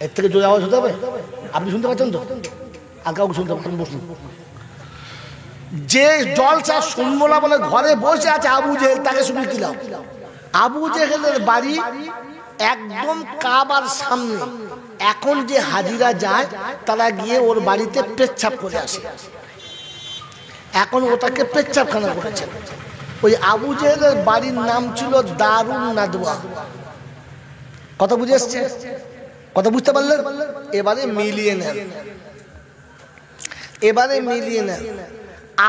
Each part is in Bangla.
এর থেকে জোরে আওয়াজ হতে হবে? আপনি শুনতে পাচ্ছেন তো? আর কাউকে শুনতে পাচ্ছেন? বসুন। যে জলসা শুনবো না বলে ঘরে বসে আছে আবু জেহেল, তাকে শুনে দিলাম। আবু জেহেলের বাড়ি একদম কাবার সামনে। এখন যে হাজিরা যায় তারা গিয়ে ওর বাড়িতে পেচ্ছাপ করে আসে। এখন ওটাকে পেচ্ছাপখানা করেছে। ওই আবু জেহেলের বাড়ির নাম ছিল দারুন নাদওয়া। কথা বুঝে এসছে? কথা বুঝতে পারলেন? এবারে মিলিয়ে নেন, এবারে মিলিয়ে নেন।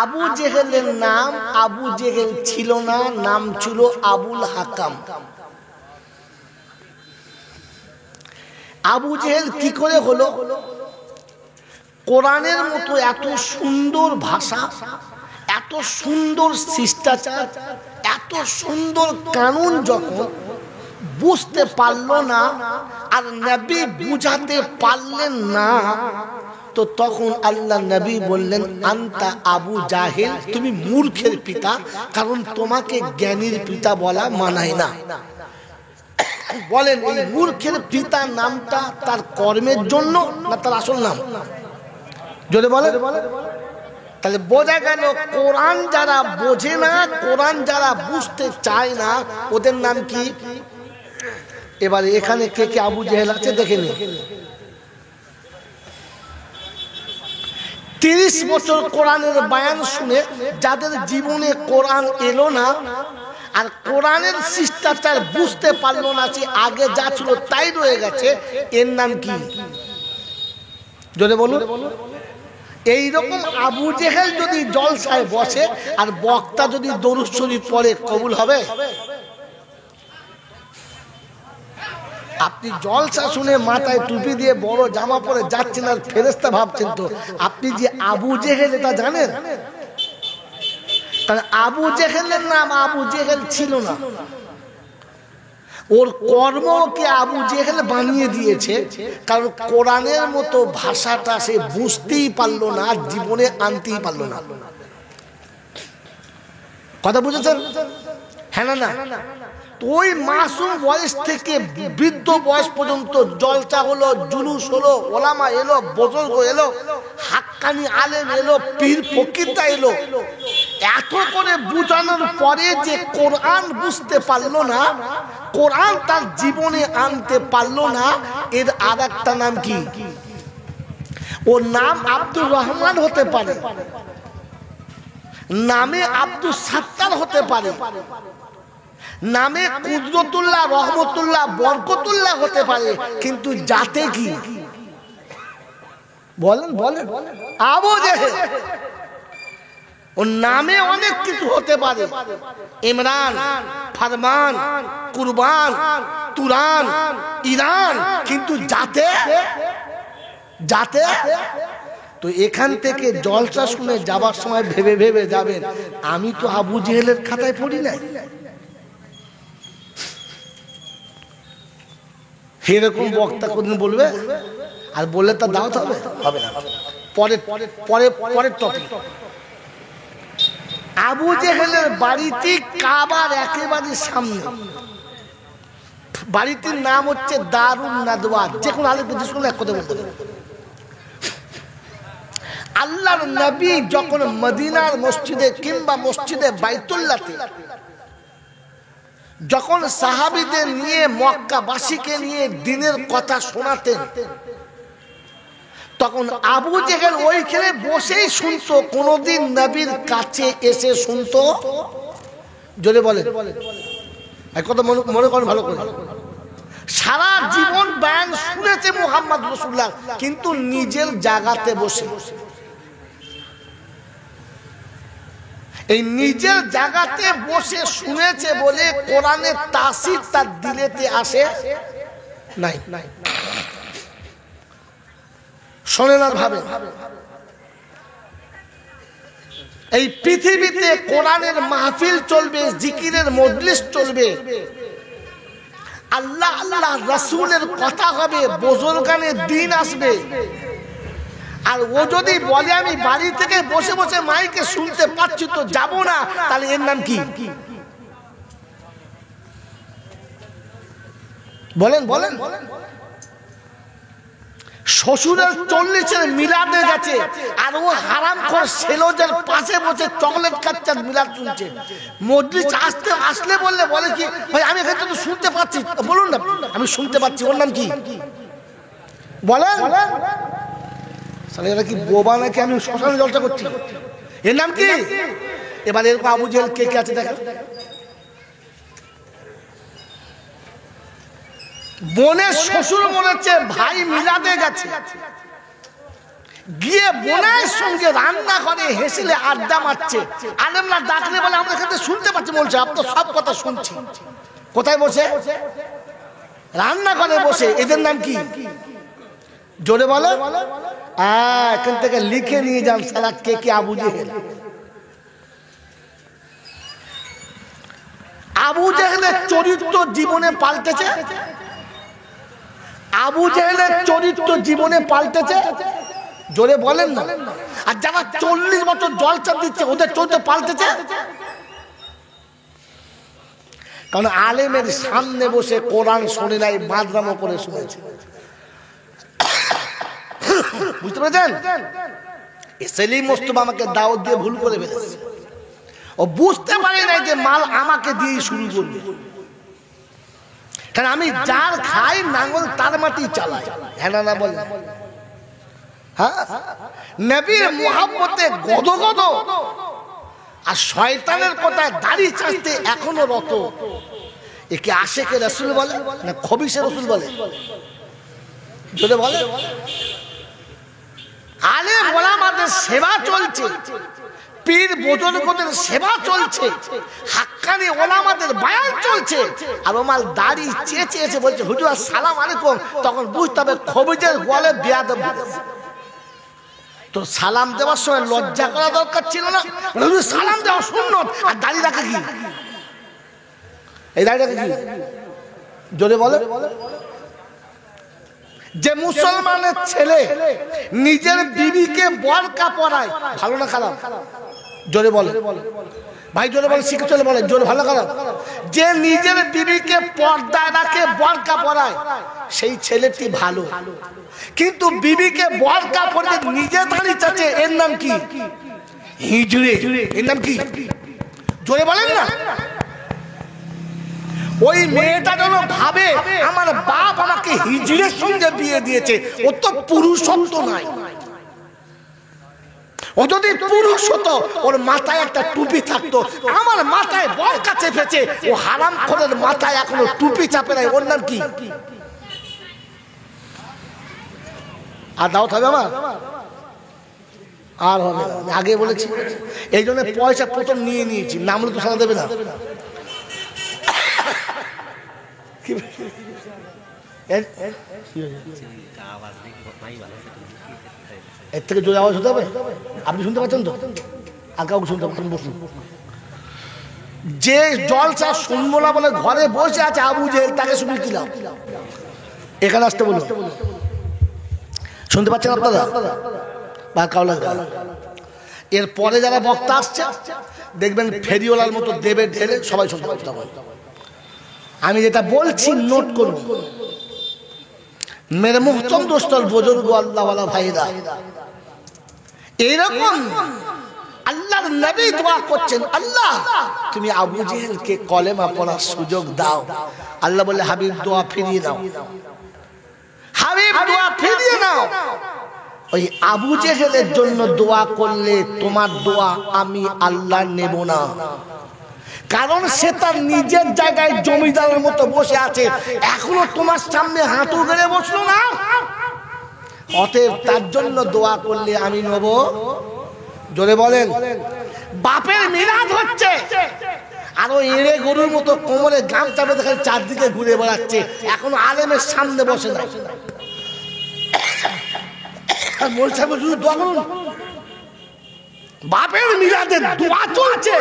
আবু জেহেলের নাম আবু জেহেল ছিল না, নাম ছিল আবুল হাকাম। আবু জেহেল কি করে হলো? কোরআনের মতো এত সুন্দর ভাষা, এত সুন্দর শিষ্টাচার, এত সুন্দর কানুন যখন বুঝতে পারলো না আর নবী বুঝাতে পারলেন না, তো তখন আল্লাহ নবী বললেন, আনতা আবু জাহেল, তুমি মূর্খের পিতা, কারণ তোমাকে জ্ঞানীর পিতা বলা মানায় না। বলেন, এই মূর্খের পিতা নামটা তার কর্মের জন্য না তার আসল নাম? যদি বলেন, তাহলে বোঝা গেল কোরআন যারা বোঝে না, কোরআন যারা বুঝতে চায় না, ওদের নাম কি? এবারে এখানে কে কে আবু জেহেল আছে দেখে নিন। 30 বছর কোরআনের বায়ান শুনে যাদের জীবনে কোরআন এলো না আর কোরআনের শিষ্টাচার বুঝতে পারলো না, যে আগে যা ছিল তাই রয়ে গেছে, এর নাম কি? যদি বলুন, এইরকম আবু জেহেল যদি জলসায় বসে আর বক্তা যদি দরুদ শরীফ পড়ে, কবুল হবে? আপনি জলসা শুনে মাথায় টুপি দিয়ে বড় জামা পরে যাচ্ছেন আর ফেরেশতা ভাবছেন, তো আপনি যে আবু জেহেল এটা জানেন? কারণ আবু জেহেলের নাম আবু জেহেল ছিল না, ওর কর্মকে আবু জেহেল বানিয়ে দিয়েছে। কারণ কোরআনের মতো ভাষাটা সে বুঝতেই পারলো না, জীবনে আনতেই পারলো না। কথা বুঝেছেন? হ্যাঁ না? না, ওই মাসুম বয়স থেকে বৃদ্ধ বয়স পর্যন্ত জলসা হলো, জুলুস হলো, ওলামা এলো, বুজুর্গ এলো, হাক্কানি আলেম এলো, পীর ফকিরটা এলো। এত করে বুঝানোর পরে যে কোরআন বুঝতে পারলো না, কোরআন তার জীবনে আনতে পারলো না, এর আর একটা নাম কি? ওর নাম আব্দুর রহমান হতে পারে, নামে আব্দুল সাত্তার হতে পারে, নামে কুদরতুল্লাহ, রহমতুল্লাহ, বরকতুল্লাহ হতে পারে, কিন্তু জাতে কি? বলেন বলেন, আবু জেহেল। ওর নামে অনেক কিছু হতে পারে, ইমরান, ফরমান, কুরবান, তুরান, ইরান, কিন্তু জাতে জাতে তো এখান থেকে জলসা শুনে যাবার সময় ভেবে ভেবে যাবেন, আমি তো আবু জেহেলের খাতায় পড়ি নাই। এরকম বক্তা কোনদিন বলবে? আর বললে তার দাওয়াত হবে? হবে না। পরের টপিক, আবু জেহেলের বাড়িটি কাবার একেবারে সামনে। বাড়িটির নাম হচ্ছে দারুন নাদওয়া। যে কোনো আলেম প্রতিষ্ঠান এক কথা বলতে পারে। আল্লাহর নবী যখন মদিনার মসজিদে কিংবা মসজিদে বাইতুল্লাহতে যখন সাহাবীদের নিয়ে, মক্কাবাসীকে নিয়ে দ্বীনের কথা শোনাতেন, তখন আবু জেহেল ওইখানে বসেই শুনতো। কোনদিন নবীর কাছে এসে শুনতো? জোরে বলে, এক কথা মনে করেন ভালো করে। সারা জীবন বয়ান শুনেছে মুহাম্মদ রাসূলুল্লাহ, কিন্তু নিজের জায়গাতে বসে। এই নিজের জায়গাতে বসে শুনেছে বলে কোরআনের তাসির তার দিলেতে আসে নাই। শোনেন আর ভাবে, এই পৃথিবীতে কোরআনের মাহফিল চলবে, জিকিরের মজলিস চলবে, আল্লাহ আল্লাহ রাসূলের কথা হবে, বুজুর্গানের দিন আসবে, আর ও যদি বলে আমি বাড়ি থেকে বসে বসে মাইকে শুনতে পাচ্ছি তো যাব না, তাহলে এর নাম কি? বলেন বলেন। শ্বশুরের 40-এর মিলাদে গেছে, আর ও হারামখোর সেলোজের পাশে বসে চকলেট খাচ্ছে, মিলাদ শুনছে। মজলিস আসলে বলে কি ভাই আমি এখানে তো শুনতে পাচ্ছি, বলুন না আমি শুনতে পাচ্ছি। ওর নাম কি বলেন? এরা কি বোবা নাকি? আমি শ্মশানে জলসা করছি, এর নাম কি? এবার এরকম আবু জেহেল কে কে আছে দেখেন। বোনের শ্বশুর বলেছে ভাই মিলাদে গেছে, গিয়ে বোনের সঙ্গে রান্না করে হেসেলে আড্ডা মারছে। আলেমরা ডাকলে বলে আমরা এখানে শুনতে পাচ্ছি, বলছে আপনার সব কথা শুনছি। কোথায় বসে? রান্না করে বসে। এদের নাম কি? জোরে বলো। এখান থেকে লিখে নিয়ে যান সারা কে কে আবু জেহেল। আবু জেহেলের চরিত্র জীবনে পাল্টেছে, আবু জেহেলের চরিত্র জীবনে পাল্টেছে। জোরে বলেন না। আর যারা 40 বছর জলসা দিচ্ছে ওদের চরিত্র পাল্টেছে, কারণ আলেমের সামনে বসে কোরআন শোনে নাই, বাদরামো করে শুনেছে। বুঝতে পেরেছেন? সেলিম মোস্তফা আমাকে দাওয়াত দিয়ে ভুল করে ফেলেছে। ও বুঝতে পারে নাই যে মাল আমাকে দিয়ে শুরু করবে, কারণ আমি যার খাই নাঙ্গল তার মাটি চালাই। হ্যাঁ না বলে? হ্যাঁ, নবীর মুহাব্বতে গদগদ, আর শয়তানের কথায় দাড়ি চাইতে এখনো রত। একে আশেকে রাসূল বলে না খবিশে রাসূল বলে? যদি বলে আলেম ওলামাদের সেবা চলছে, পীর বুজুর্গদের সেবা চলছে, হাক্কানি ওলামাদের বয়ান চলছে, আর ওমাল দাড়ি চেয়েছে এসে বলছে হুজুর আসসালামু আলাইকুম, তখন বুঝতে হবে খবিজের বলে বেয়াদব। তো সালাম দেওয়ার সময় লজ্জা করা দরকার ছিল না? হুজুর সালাম দেওয়া সুন্নত, আর দাড়ি রাখা কি? এই দাড়ি রাখা কি? জোরে বলে। যে মুসলমানের ছেলে নিজের বিবিকে বোরকা পরায়, ভালো না খারাপ? জোরে বলে ভাই, জোরে বলে, শিখে চলে বলে, জোরে ভালো খারাপ? যে নিজের বিবিকে পর্দায় রাখে, বোরকা পরায়, সেই ছেলেটি ভালো। কিন্তু বিবিকে বোরকা পরে নিজে দাঁড়িয়ে চাচ্ছে, এর নাম কি? হিজড়ে। এর নাম কি? জোরে বলেন না। ওই মেয়েটা যেন ভাবে আমার বাপ আমাকে হিজড়ের সঙ্গে বিয়ে দিয়েছে, ও তো পুরুষত্ব নাই। ও যদি পুরুষ হতো ওর মাথায় একটা টুপি থাকতো, আমার মাথায় বোরকা চেপেছে, ও হারামখোরের মাথায় এখনো টুপি চাপে নাই। ওর নাম কি? আর দাওয়াত হবে আমার? আর হবে না, আগে বলেছি। এই জন্য পয়সা প্রথম নিয়ে নিয়েছি, নাম তো সারা দেবে না। এর থেকে জোরে আওয়াজ হতে হবে। আপনি শুনতে পাচ্ছেন তো? আর কাউকে শুনতে পাচ্ছেন? বসুন। যে জলসা শুনবো না বলে ঘরে বসে আছে আবু জেহেল, তাকে শুনে দিলাম এখানে আসতে বলুন। শুনতে পাচ্ছেন আপনারা? বা কাউ লাগবে? এরপরে যারা বক্তা আসছে দেখবেন ফেরিওয়ালার মতো দেবে ঢেলে সবাই শুনতে পাচ্ছে। আমি যেটা বলছি নোট করুন। মেরে মুহতরম দোস্তর বুজুর্গ আল্লাহ ওয়ালা ভাইরা, এরকম আল্লাহর নবী দোয়া করছেন, আল্লাহ তুমি আবু জেহেলকে কলেমা পড়ার সুযোগ দাও। আল্লাহ বলে হাবিব দোয়া ফিরিয়ে দাও, হাবিব দোয়া ফিরিয়ে নাও। ওই আবু জেহেলের জন্য দোয়া করলে তোমার দোয়া আমি আল্লাহ নেব না, কারণ সে তার নিজের জায়গায় জমিদারের মতো বসে আছে, এখনো তোমার সামনে হাঁটু গেড়ে বসলো না। অতএব তার জন্য দোয়া করলে আমি নেব। জোরে বলেন। বাপের মিলাদ হচ্ছে আর ওই এড়ে গরুর মতো কোমরে গামছা বেঁধে খালি চারদিকে ঘুরে বেড়াচ্ছে, এখনো আলেমের সামনে বসে না। বাপের মিলাদে দোয়া চলছে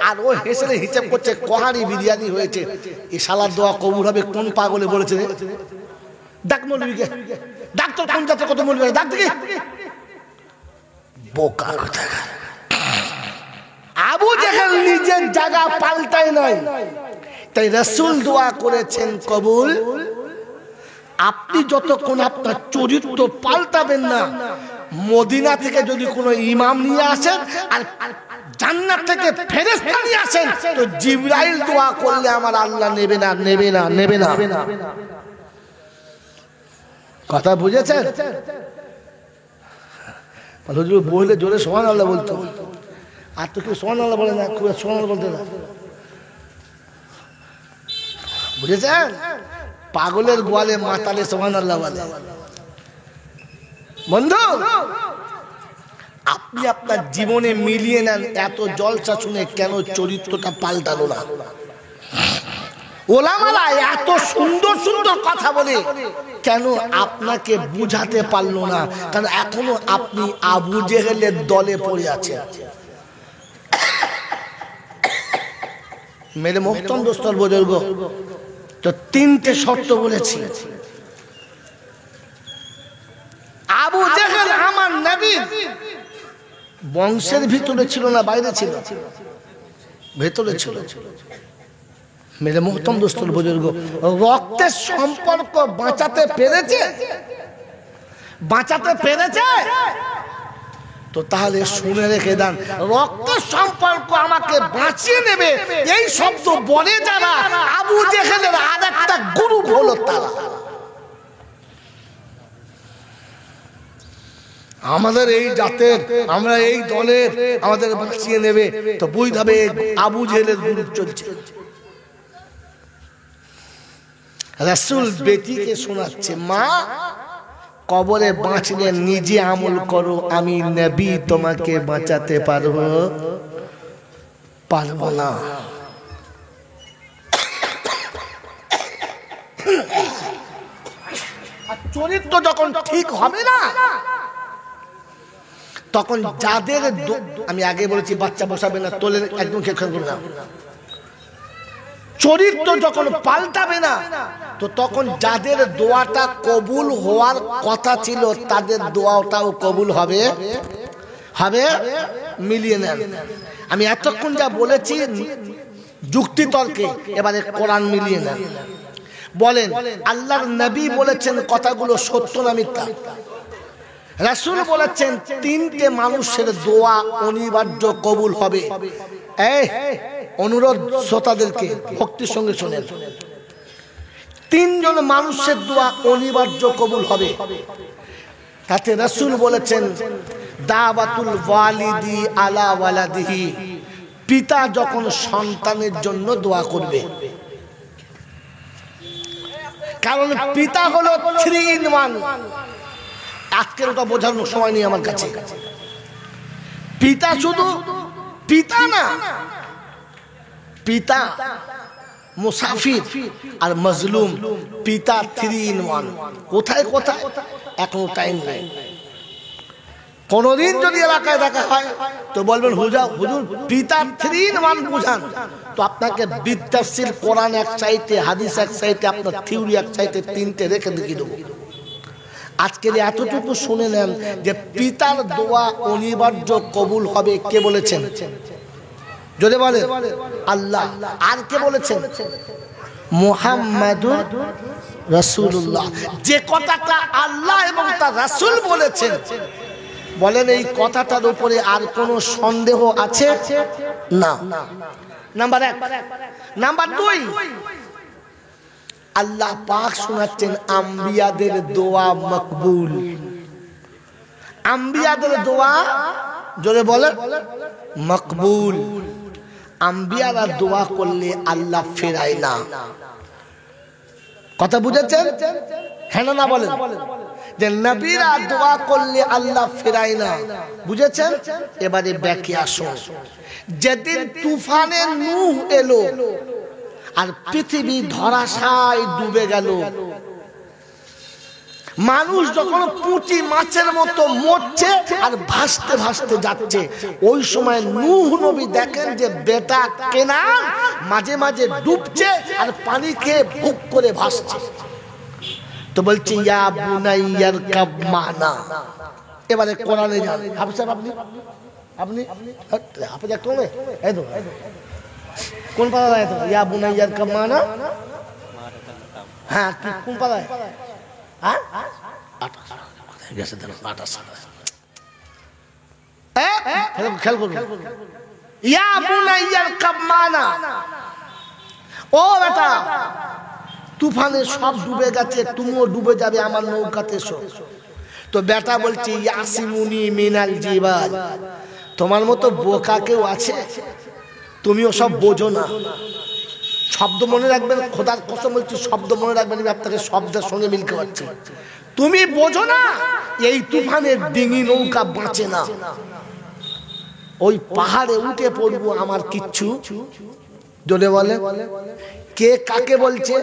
আর ও হেসে হিসাব করছে কোহারি বিরিয়ানি হয়েছে, এই শালার দোয়া কবুল হবে কোন পাগলে বলেছে? ডাক মৌলবীকে, ডাক তোর কোন জাতের কত মৌলবী, ডাক থেকে বোকা কোথাকার। আবু জেহেল নিজের জায়গা পাল্টায় নাই, তাই রাসূল দোয়া করেছেন কবুল আপনি যতক্ষণ আপনার চরিত্র পাল্টাবেন না, মদিনা থেকে যদি কোনো ইমাম নিয়ে আসেন আর জান্নাত থেকে ফেরেশতা নিয়ে আসেন, তো জিবরাইল দোয়া করলে আমার আল্লাহ নেবে না, নেবে না, নেবে না। কথা বুঝেছেন? হুজুর বললে জোরে সুবহানাল্লাহ বলতো, আর তো কেউ সুবহানাল্লাহ বলে না, খুব সুবহানাল্লাহ বলতে না। বুঝেছেন? পাগলের গোয়ালে মাতালে সুবহানাল্লাহ বলে। বন্ধু, আপনি আপনার জীবনে মিলিয়ে নেন, এত জলসা শুনে কেন চরিত্রটা পাল্টালো না? ওলামারা এত সুন্দর সুন্দর কথা বলে কেন আপনাকে বুঝাতে পারলো না? কারণ এখনো আপনি আবু জেহেলের দলে পড়ে আছেন। মেরে মোহতরম দোস্তর বুজুর্গ, তো তিনটে শর্ত বলেছি। আবু জেহেল আমার নবীর বংশের ভিতরে ছিল না বাইরে ছিল? ভেতরে ছিল। মেরে মোহতরম দোস্তর বুজুর্গ, রক্তের সম্পর্ক বাঁচাতে পেরেছে? বাঁচাতে পেরেছে? তো তাহলে শুনে রেখে দেন, রক্তের সম্পর্ক আমাকে বাঁচিয়ে নেবে এই শব্দ বলে যারা, আবু জেহেলের আরেকটা গ্রুপ হলো তারা। আমাদের এই জাতের, আমরা এই দলের, আমাদের বাঁচিয়ে নেবে, তো বুঝতে হবে আবু জেহেলের গ্রুপ চলছে। রাসূল বেটিকে শোনাচ্ছে, মা কবরে বাঁচলে নিজে আমল করো, আমি নবী তোমাকে বাঁচাতে পারবো না। চরিত্র যখন ঠিক হবে না, তখন যাদের, আমি আগে বলেছি বাচ্চা বসাবে না, তোলে একদম খেয়াল করবে না। চরিত্র যখন পাল্টাবে না, তো তখন যাদের দোয়াটা কবুল হওয়ার কথা ছিল তাদের দোয়াটাও কবুল হবে। মিলিয়ে নেন। আমি এতক্ষণ যা বলেছি যুক্তি তর্কে, এবারে কোরআন মিলিয়ে নেন। বলেন আল্লাহর নবী বলেছেন কথাগুলো সত্য না মিথ্যা? রাসূল বলেছেন তিনটে মানুষের দোয়া অনিবার্য কবুল হবে। অনুরোধ শ্রোতাদেরকে ভক্তির সঙ্গে শোনেন, তিনজন মানুষের দোয়া অনিবার্য কবুল হবে। তাতে রাসূল বলেছেন দাওয়াতুল ওয়ালিদি আলা ওয়ালাদিহি, পিতা যখন সন্তানের জন্য দোয়া করবে। কারণ পিতা হলো 3 in 1। আজকের ওটা বোঝানোর সময় নেই আমার কাছে। পিতা শুধু পিতা না, পিতা মুসাফির আর মজলুম, পিতা 3 in 1। কোথায় কোথায় এখনো টাইম নেই। কোনদিন যদি এলাকায় দেখা হয় তো বলবেন হুজুর পিতা 3 in 1 বুঝান, তো আপনাকে বিতাফসির কোরআন এক সাইডে, হাদিস এক সাইডে, আপনার থিওরি এক সাইডে, তিনটে রেখে দেখিয়ে দেবো। আজকের এতটুকু শুনে নেন যে পিতার দোয়া অনিবার্য কবুল হবে। কে বলেছেন? যদি বলে আল্লাহ। আর কে বলেছেন? মুহাম্মাদুর রাসূলুল্লাহ। যে কথাটা আল্লাহ এবং তার রাসূল বলেছেন, বলেন এই কথাটার উপরে আর কোনো সন্দেহ আছে? না। নাম্বার 1। নাম্বার 2, আল্লাহ পাক শোনাচ্ছেন আম্বিয়াদের দোয়া মকবুল। আম্বিয়াদের দোয়া, জোরে বলেন, মকবুল। আম্বিয়ারা দোয়া করলে আল্লাহ ফেরায় না। কথা বুঝেছেন? হ্যাঁ না বলেন, যে নবীরা দোয়া করলে আল্লাহ ফেরায় না। বুঝেছেন? এবারে ব্যাখ্যা আসুন। যেদিন তুফানে নূহ এলো আর পৃথিবী ধরাশায় ডুবে গেল, মানুষ যখন পুঁটি মাছের মতো মরছে আর ভাসতে ভাসতে যাচ্ছে, ওই সময় নূহ নবী দেখেন যে বেটা কেনান মাঝে মাঝে ডুবছে আর পানি খেয়ে ভুক করে ভাসছে। তো বলছে ইয়া বুনাইয়ার কাব মানা। এবারে কোরআনে যান। হাফেজ সাহেব, আপনি হাফেজ একটা হবে, এই তো কোন পাড়ায়? তো ইয়া বুনাইয়ার কাব মানা। হ্যাঁ, কোন পাড়ায়? হ্যাঁ খেয়াল করুন। ইয়া বুনাইয়ার কাবমানা, ও বেটা তুফানে সব ডুবে গেছে, তুমিও ডুবে যাবে আমার নৌকাতে এসো। তো বেটা বলছে ইয়াসিমুনি মিনাল জিবাল, তোমার মতো বোকা কেউ আছে? তুমিও সব বোঝো না। শব্দ মনে রাখবেন, খোদার কসম বলছি শব্দ মনে রাখবেন, আমি আপনাকে শব্দের সঙ্গে মিলতে পারছি। তুমি বোঝো না এই তুফানের ডিঙি নৌকা বাঁচে না, ওই পাহাড়ে উঠে পড়বো আমার কিচ্ছু। জোরে বলে কে কাকে বলছে?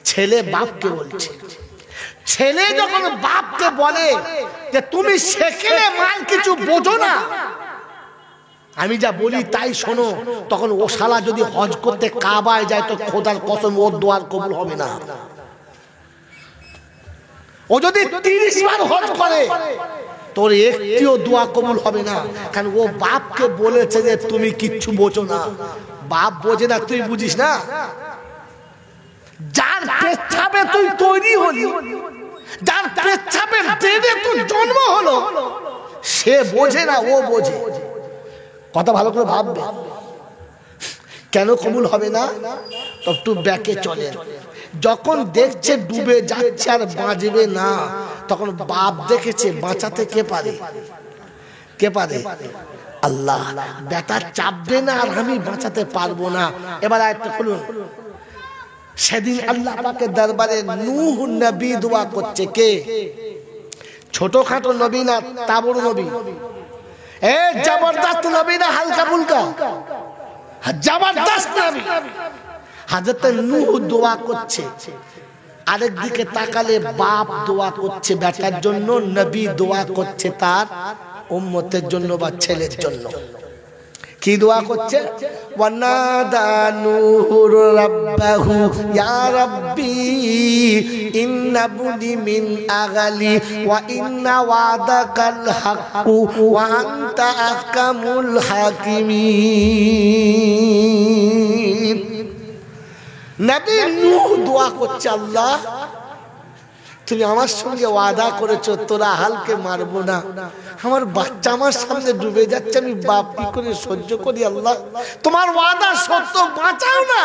ছেলে বাপকে বলছে। ছেলে যখন বাপকে বলে যে তুমি সেকেলে মাল কিছু বোঝো না, আমি যা বলি তাই শোনো, তখন ও শালা যদি হজ করতে কাবায় যায় তো খোদার কসম ওর দোয়ার কবুল হবে না। ও যদি 30 বার হজ করে তোর একটিও দোয়া কবুল হবে না, কারণ ও বাপকে বলেছে যে তুমি কিচ্ছু বোঝো না। বাপ বোঝে না, তুই বুঝিস না। যার পেচ্ছাপে তুই তৈরি হলি, যার পেচ্ছাপে দেবে তুই জন্ম হলো, সে বোঝে না, ও বোঝে। কথা ভালো করে ভাববে। কেন কবুল হবে না? তো একটু ব্যাকে চলে। যখন দেখছে ডুবে যাচ্ছে আর বাঁচবে না, তখন বাপ দেখেছে বাঁচাতে কে পারে? কে পারে? আল্লাহ। বেটা চাপবে না আর আমি বাঁচাতে পারবো না। এবার আয়াতটা খুলুন। সেদিন আল্লাহ পাকের দরবারে নূহ নবী দোয়া করছে। কে? ছোটখাটো নবী না, তাবড় নবী। এ জবরদস্ত নবী না, হালকা ফুলকা, জবরদস্ত নবী। হযরত নূহ দোয়া করছে, আরেক দিকে তাকালে বাপ দোয়া করছে বেটার জন্য, নবী দোয়া করছে তার উম্মতের জন্য বা ছেলের জন্য। কি দোয়া করছে? ওয়ানাদা নূহুর রাব্বাহু ইয়া রাব্বি ইন্না বুনি মিন আগালি ওয়া ইন্না ওয়াদাকাল হাক্কু ওয়া আনতা আহকামুল হাকিমিন। নবী নূহ দোয়া করছে, আল্লাহ তুমি আমার সঙ্গে ওয়াদা করেছো তোরা হালকে মারবো না, আমার বাচ্চা আমার সামনে ডুবে যাচ্ছে, আমি বাপ কি করে সহ্য করি? আল্লাহ তোমার ওয়াদা সত্য, বাঁচাও না।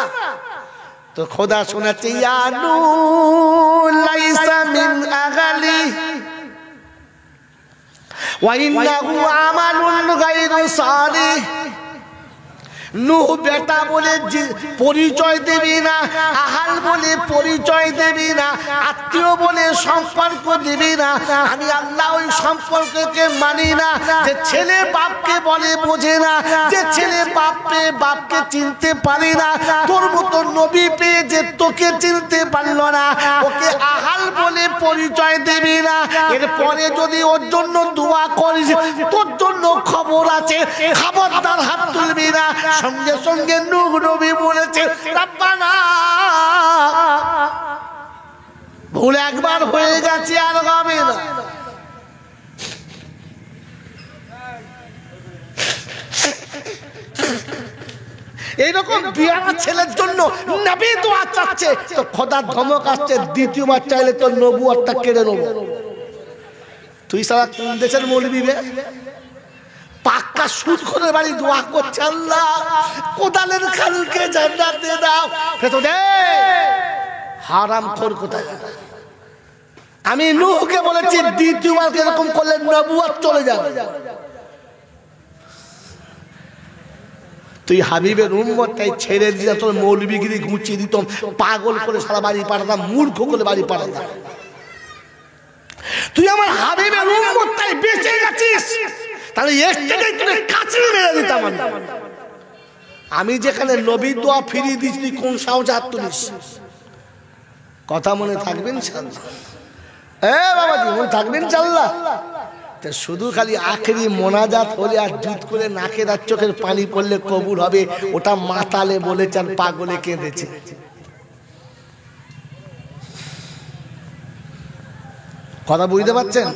তো খোদা শোনাচ্ছে ইয়া নূহ লাইসা মিন আগালি ওয়া ইন্নাহু আমালুন গায়রু সালিহ। নূহ বেটা বলে পরিচয় দেবি না, আহাল বলে পরিচয় দেবি না, আত্মীয় বলে সম্পর্ক দিবি না। আমি আল্লাহ ওই সম্পর্ককে মানি না। যে ছেলে বাপকে বলে বোঝে না, যে ছেলে বাপকে চিনতে পারে না, তোর মতো নবী পেয়ে যে তোকে চিনতে পারলো না, ওকে আহাল বলে পরিচয় দেবি না। এরপরে যদি ওর জন্য দোয়া করিস, তোর জন্য খবর আছে, খবরদার হাত তুলবি না। সঙ্গে সঙ্গে নূহ নবী বলেছে রব্বানা, ভুল একবার হয়ে গেছে আর হবে না। এইরকম বিয়ানা ছেলের জন্য নবী দোয়া চাচ্ছে, তো খোদার ধমক আসছে দ্বিতীয়বার চাইলে তোর নবুয়তটা কেড়ে নেব। তুই সারা কোন দেশের মৌলবি বে? পাক্কা সুদ করে বাড়ি দোয়া করছে, আল্লাহ কোদালের খালকে জান্নাতে দাও। ফেতো দে হারাম খোর কোথায়। আমি নূহকে বলেছি দ্বিতীয়বার এরকম করলে নবুয়ত চলে যাবে। তুই হাবিবের উম্মতটাই ছেড়ে দিয়ে তোর মৌলবিগিরি গুছিয়ে দিতাম, পাগল করে সারা বাড়ি পাঠাতাম, মূর্খ করে বাড়ি পাঠাতাম। তুই আমার হাবিবের উম্মতটাই বেঁচে গেছিস, তাহলে একটাই তুই কাছে মেরে দিতাম। আমি যেখানে নবীর দোয়া ফিরিয়ে দিচ্ছি, কোন সাহস হাত তুলিস? কথা মনে থাকবেন বাবাজি, মনে থাকবেন চাল্লা। শুধু খালি আখেরি মোনাজাত হলে আর জুত করে নাকের আর চোখের পানি পড়লে কবুল হবে, ওটা মাতালে বলেছে আর পাগলে কেঁদেছে। কথা বুঝতে পারছেন?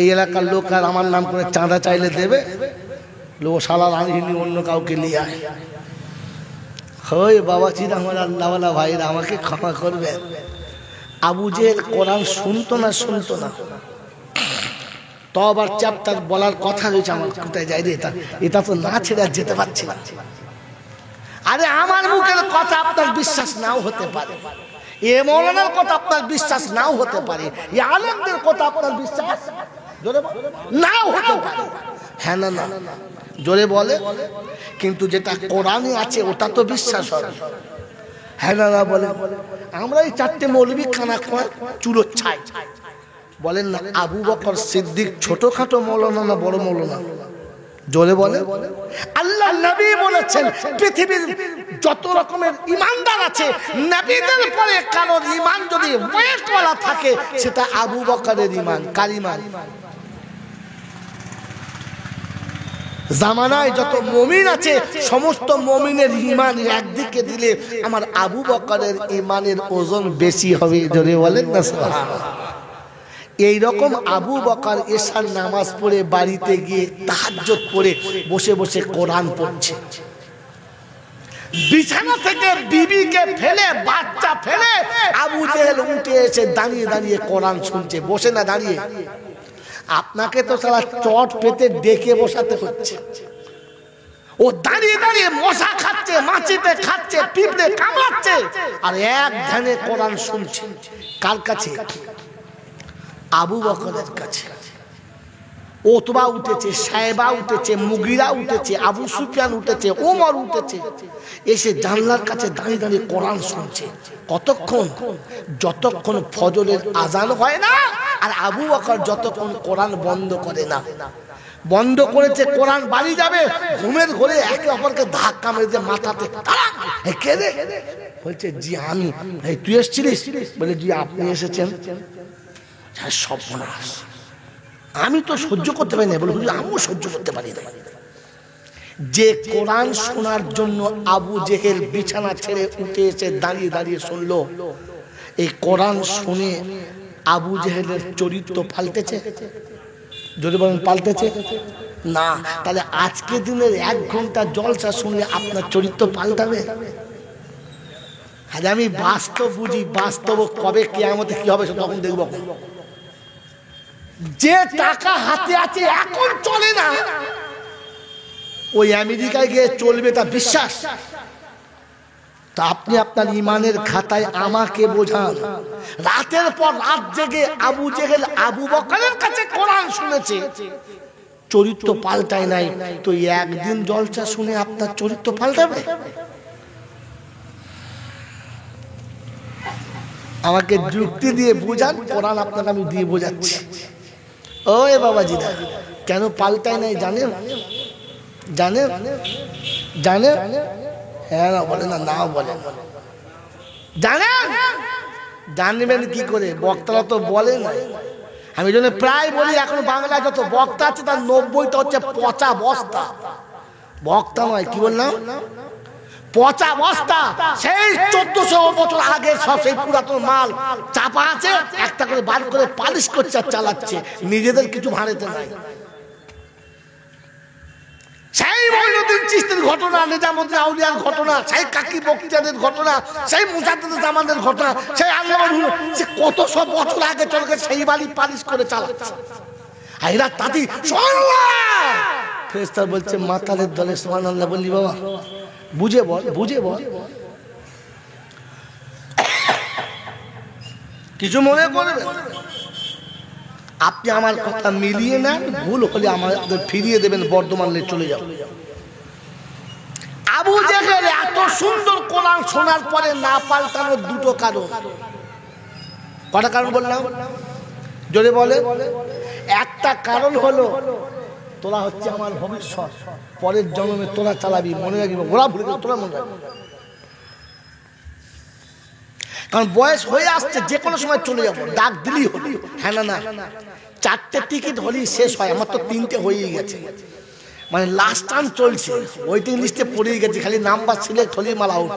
এই এলাকার লোক আর আমার নাম করে চাঁদা চাইলে দেবে, লো শালা রাঁধিনি অন্য কাউকে নিয়ে আয়। হয় বাবাজির আমার আল্লাহওয়ালা ভাইরা আমাকে ক্ষমা করবে। আবু জেহেল কোরআন শুনতো না তওবার চ্যাপ্টার বলার কথা রয়েছে, আমার কোথায় যাই রে, এটা তো না ছেড়ে আর যেতে পারছি না। আরে আমার মুখের কথা আপনার বিশ্বাস নাও হতে পারে, এ মৌলানার কথা আপনার বিশ্বাস নাও হতে পারে, এ আলেমদের কথা আপনার বিশ্বাস নাও হতে পারে। হ্যাঁ না না জোরে বলে, কিন্তু যেটা কোরআনে আছে ওটা তো বিশ্বাস হবে। হ্যাঁ না না বলে, আমরা এই চারটে মৌলবি খানা চুলো ছাই বলেন না, আবু বকর সিদ্দিক ছোটখাটো মৌলানা না বড় মৌলানা? জোরে বলে। আল্লাহ নবী বলেছেন পৃথিবীর যত রকমের ইমানদার আছে, নবীদের পরে কারোর ইমান যদি ওয়েট করা থাকে সেটা আবু বকরের ইমান। কার ইমান? জামানায় যত মুমিন আছে সমস্ত মুমিনের ইমান একদিকে দিলে আমার আবু বকরের ইমানের ওজন বেশি হবে। জোরে বলেন না সুবহানাল্লাহ। এই রকম আবু বকর এশার নামাজ পড়ে বাড়িতে গিয়ে তাহাজ্জুদ পড়ে বসে বসে কোরআন পড়ছে। বিছানা থেকে বিবিকে ফেলে, বাচ্চা ফেলে আবু জেহেল উঠে এসে দাঁড়িয়ে দাঁড়িয়ে কোরআন শুনছে, বসে না দাঁড়িয়ে। আপনাকে তো সারা চট পেতে ডেকে বসাতে হচ্ছে, ও দাঁড়িয়ে দাঁড়িয়ে মশা খাচ্ছে, মাছিতে খাচ্ছে, পিঁপড়ে কামড়াচ্ছে, আর এক ধ্যানে কোরআন শুনছে। কার কাছে? আবু বকরের কাছে। ওতবা উঠেছে, সাহেবা উঠেছে, মুগিরা উঠেছে, আবু সুফিয়ান উঠেছে, ওমর উঠেছে, এসে জানলার কাছে দাঁড়িয়ে দাঁড়িয়ে কোরআন শুনছে। কতক্ষণ? যতক্ষণ ফজরের আজান হয় না আর আবু বকর যতক্ষণ কোরআন বন্ধ করে না। বন্ধ করেছে, কোরআন বাড়ি যাবে, ঘুমের ঘরে একে অপরকে ধাক্কা মেরেছে মাথাতে। কে রে? বলছে জি আমি। তুই এসেছিলিস? বলে জি আপনি এসেছেন। সর্বনাশ, আমি তো সহ্য করতে পারি না। বলে আমিও সহ্য করতে পারি না। যে কোরআন শোনার জন্য আবু জেহেল বিছানা ছেড়ে উঠে এসে দাঁড়িয়ে দাঁড়িয়ে শুনলো, এই কোরআন শুনে আবু জেহেলের চরিত্র পাল্টেছে? যদি বলেন পাল্টেছে না, তাহলে আজকে দিনের 1 ঘন্টা জলসা শুনলে আপনার চরিত্র পাল্টাবে? আজ আমি বাস্তব বুঝি, বাস্তব কবে কিয়ামতে কি হবে তখন দেখব। যে টাকা হাতে আছে এখন চলে না, ওই আমেরিকায় গিয়ে চলবে তা বিশ্বাস? তা আপনি আপনার ইমানের খাতায় আমাকে বোঝান। রাতের পর রাত জেগে আবু জেহেল আবু বকরের কাছে কোরআন শুনেছে, চরিত্র পাল্টায় নাই, তো একদিন জলসা শুনে আপনার চরিত্র পাল্টাবে? আমাকে যুক্তি দিয়ে বোঝান, কোরআন আপনাকে আমি দিয়ে বোঝাচ্ছি। ওই বাবাজিরা, কেন পাল্টায় নাই জানেন? জানেন? জানেন? হ্যাঁ না বলে না, নাও বলে। জানেন? জানবেন কি করে? বক্তারা তো বলে না। আমি জন্য প্রায় বলি, এখন বাংলায় যত বক্তা আছে তার 90টা হচ্ছে পচা বস্তা। বক্তা নয়, কি বললাম? পচা বস্তা। সেই 1400 বছর আগে সব সেই পুরাতন মাল চাপা আছে, একটা করে বার করে পালিশ করছে আর চালাচ্ছে, নিজেদের কিছু ভাড়েতে নাই। সেই মঈনুদ্দিন চিশতির ঘটনা, নিজামুদ্দিন আউলিয়ার ঘটনা, সেই কাকি বক্তিয়ারের ঘটনা, সেই মুজাদ্দিদ জামানের ঘটনা, সেই আল্লাহ সে কত সব বছর আগে চলে গেছে, সেই বাড়ি পালিশ করে চালাচ্ছে। আর এরা তাতি সুবহানাল্লাহ, ফেরেশতা বলছে মাতালের দলে সুবহানাল্লাহ বললি বাবা, বুঝে বল, বুঝে বল, কিছু মনে করবে। আপনি আমার কথা মিলিয়ে নেন, ভুল হলে আমাদের ফিরিয়ে দেবেন, বর্ধমানে চলে যাও। আবু জেহেল এত সুন্দর কোরআন শোনার পরে না পাল্টানোর দুটো কারণ। কটা কারণ বললাম? জোরে বলে। একটা কারণ হলো তোরা হচ্ছে আমার ভবিষ্যৎ, পরের জন্মে তোরা চালাবি, মনে রাখবি, ওরা ভুলে গেল, তোরা মনে রাখবি। কারণ বয়স হয়ে আসছে, যে কোনো সময় চলে যাবো, ডাক দিলেই হলো। হ্যাঁ না না, 4টে টিকিট হলেই শেষ হয়, আমার তো 3টে হয়েই গেছে, মানে লাস্ট টাইম চলছে, ওয়েটিং লিস্টে পড়েই গেছে, খালি নাম্বার সিলেক্ট হলেই মাল আউট।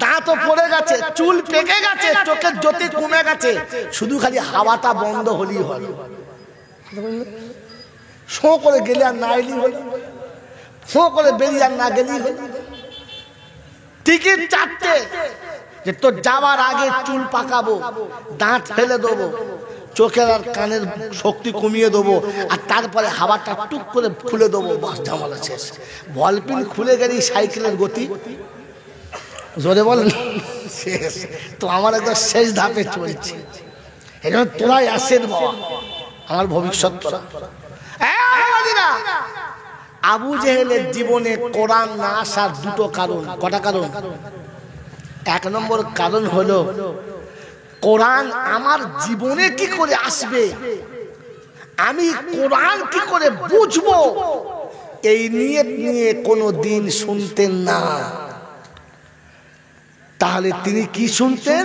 দাঁতও পড়ে গেছে, চুল পেকে গেছে, চোখের জ্যোতি কমে গেছে, শুধু খালি হাওয়াটা বন্ধ হলেই হলো। শো করে গেলে আর না এলেই হলো, শো করে বেরিয়ে আর না গেলেই হলো। টিকিট চারটে, যে তোর যাওয়ার আগে চুল পাকাবো, দাঁত ফেলে দেবো, চোখের আর কানের শক্তি কমিয়ে দেবো, আর তারপরে হাওয়াটা টুক করে খুলে দেবো, বাস ঝামেলা শেষ। বলপিন খুলে গেলেই সাইকেলের গতি, জোরে বলেন, শেষ। তো আমার একদম শেষ ধাপে চলছে। এই জন্য তোরাই আসেন বাবা, আমার ভবিষ্যৎ তোরা। আবু জেহেলের জীবনে কোরআন না আসার দুটো কারণ। কটা কারণ? এক নম্বর কারণ হলো কোরআন আমার জীবনে কি করে আসবে, আমি কোরআন কি করে বুঝবো, এই নিয়ত নিয়ে কোনো দিন শুনতেন না। তাহলে তিনি কি শুনতেন?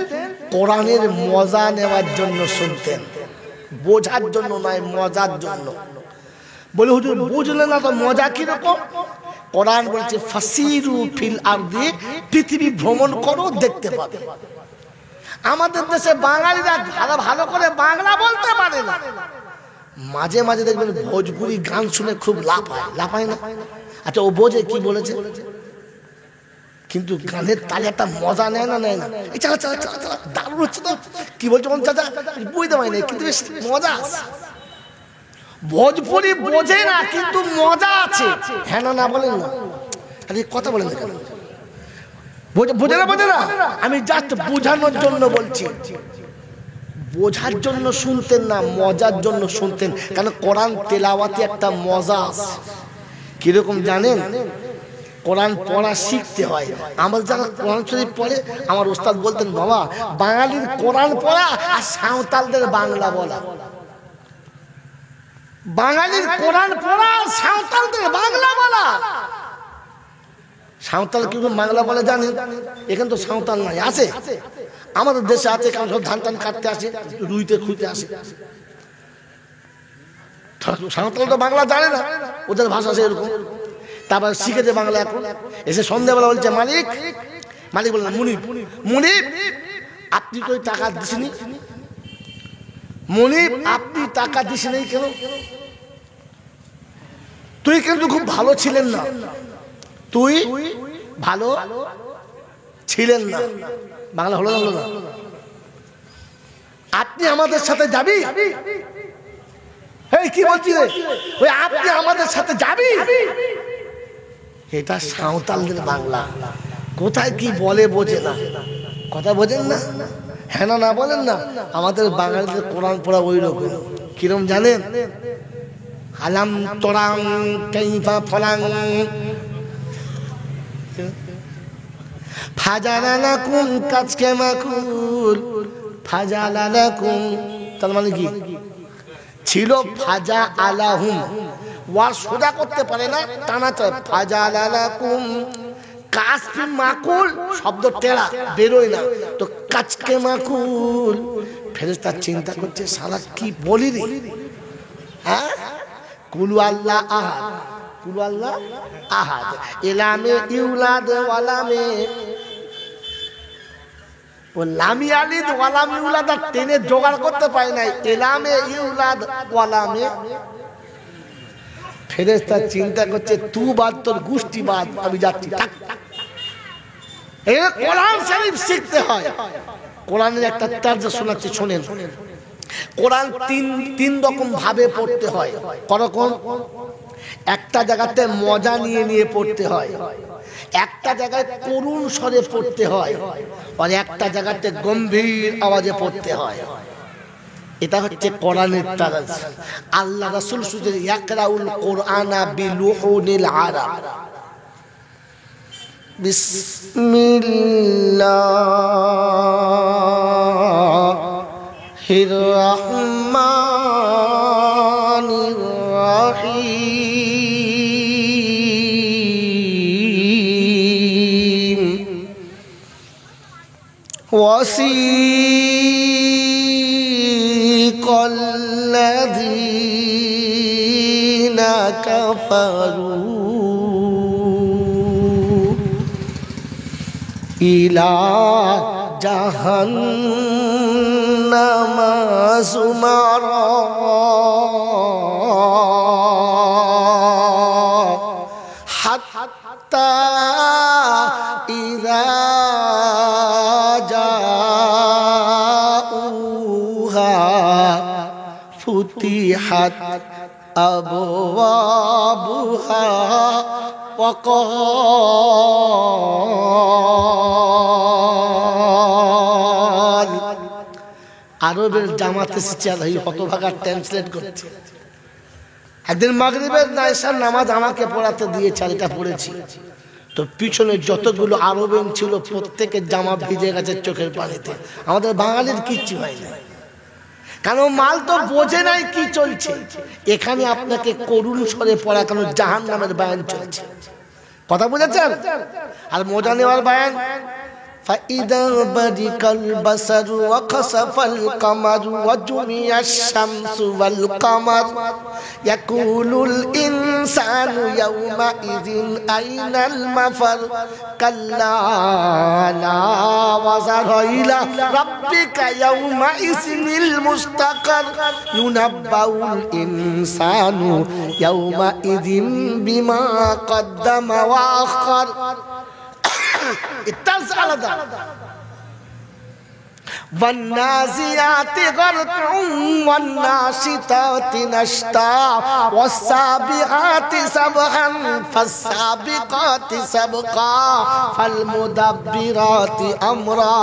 কোরআনের মজা নেওয়ার জন্য শুনতেন, বোঝার জন্য নয়, মজার জন্য। বলে হুজুর বুঝলে না তো মজা কিরকম? কোরআন বলছে ফাসিরু ফিল আরদি, পৃথিবী ভ্রমণ করো, দেখতে পাবে। আমাদের দেশে বাঙালিরা ভালো করে বাংলা বলতে পারে না, মাঝে মাঝে দেখবেন ভোজপুরি গান শুনে খুব লাফায় না। আচ্ছা ও বোঝে কি বলেছে, কিন্তু গানের তালে একটা মজা নেয় না, নেয় না। এই চালা চালা চালা চালা দারুণ হচ্ছে তো, কি বলছো চাচা বুঝতে পারি না, কিন্তু বেশ মজা আছে। ভোজপুরি বোঝে না কিন্তু মজা আছে, হ্যাঁ না বলেন না? আরে কথা বলেন না কেন? বোঝে না, আমি জাস্ট বোঝানোর জন্য বলছি। বোঝার জন্য শুনতেন না, মজার জন্য শুনতেন। কারণ কোরআন তেলাওয়াতে একটা মজা আছে। কিরকম জানেন? কোরআন পড়া শিখতে হয়। আমার যারা কোরআন শরীফ পড়ে, আমার ওস্তাদ বলতেন, বাবা বাঙালির কোরআন পড়া আর সাঁওতালদের বাংলা বলা। বাঙালির কোরআন পড়া আর সাঁওতালদের বাংলা বলা। সাঁওতাল কিন্তু বাংলা বলে জানেন? এখানে তো সাঁওতাল নাই, আছে আমাদের দেশে আছে, কারণ সব ধান টান কাটতে আসে, রুইতে খুঁজতে আসে। সাঁওতাল তো বাংলা জানে না, ওদের ভাষা সে এরকম। তারপর শিখেছে বাংলা। এখন এসে সন্ধ্যাবেলা বলছে, মালিক বললেন, মুনিব আপনি তো টাকা দিসনি, মুনিব আপনি টাকা দিসনি কেন? তুই কিন্তু খুব ভালো ছিলেন না, তুই ভালো ছিলেন না। বাংলা হলো না? আপনি আমাদের সাথে যাবি? এই কি বলছি রে, ওই আপনি আমাদের সাথে যাবি, এটা সাঁওতালদের বাংলা। কোথায় কি বলে বোঝে না, কথা বোঝেন না, হ্যাঁ না বলেন না? আমাদের বাঙালিদের কোরআন পড়া ওই রকম। কিরম জানেন? আলাম তোরাং কাইফা ফলাং ফাজালালাকুম কাজকে মাকুল ফাজালালাকুম, তার মানে কি ছিল? ফাজা আলাহুম, ওয়ার সোজা করতে পারে না, টানা চায়। ফাজালালাকুম কাজকে মাকুল, শব্দ টেরা বেরোয় না, তো কাজকে মাকুল। ফেরেশতা চিন্তা করছে, সালা কি বলি রে, হ্যাঁ? কুলু আল্লাহ আহাদ, কুলু আল্লাহ আহাদ, এলামে ইউলাদ ওয়ালামে, ও লামি আলিদ ওয়ালাম ইউলাদ টেনে জোগাড় করতে পারে নাই, এলামে ইউলাদ ওয়ালামে। ফেরেশতা চিন্তা করছে, তুই বাদ, তোর গোষ্ঠী বাদ, আমি যাচ্ছি। এই কোরআন শরীফ শিখতে হয়। কোরআনের একটা তার্জমা শোনাচ্ছি, শোনেন। কোরআন তিন রকম ভাবে পড়তে হয়। করকম? একটা জায়গাতে মজা নিয়ে পড়তে হয়, একটা জায়গায় করুণ স্বরে পড়তে হয়, আর একটা জায়গাতে গম্ভীর আওয়াজে পড়তে হয়। এটা হচ্ছে কোরআনের তারাজ। আল্লাহ রাসূল শুধু ইয়াকরাউল কোরআনা বিলুহুনিল আরাব। বিসমিল্লাহির রাহমানির রাহিম। ওয়াসিকাল্লাযীনা কাফারু ইলা জাহান্নামা যুমারা হাত্তা ইযা أبوابها وقال আরবের জামাত এসেছে আর এই হতভাগা ট্রান্সলেট করছে। একদিন মাগরিবের নাইশার নামাজ আমাকে পড়াতে দিয়েছে আর এটা পড়েছি, তো পিছনে যতগুলো আরবেন ছিল প্রত্যেকের জামা ভিজে গেছে চোখের পানিতে। আমাদের বাঙালির কিচ্ছু হয় না, কারণ মাল তো বোঝে নাই কি চলছে। এখানে আপনাকে করুণ স্বরে পড়া কেন জাহান্নামের বয়ান চলছে, কথা বুঝেছেন? আর মজা নেওয়ার বয়ান, فإذا برق البصر وخسف القمر وجمع الشمس والقمر يقول الإنسان يومئذ أين المفر كلا لا وزر إلى ربك يومئذ المستقر ينبأ الإنسان يومئذ بما قدم وأخر। الطرز আলাদা। والنازعات غرقا والناشطات نشطا والسابحات سبحا فالسابقات سبقا فالمدبرات أمرا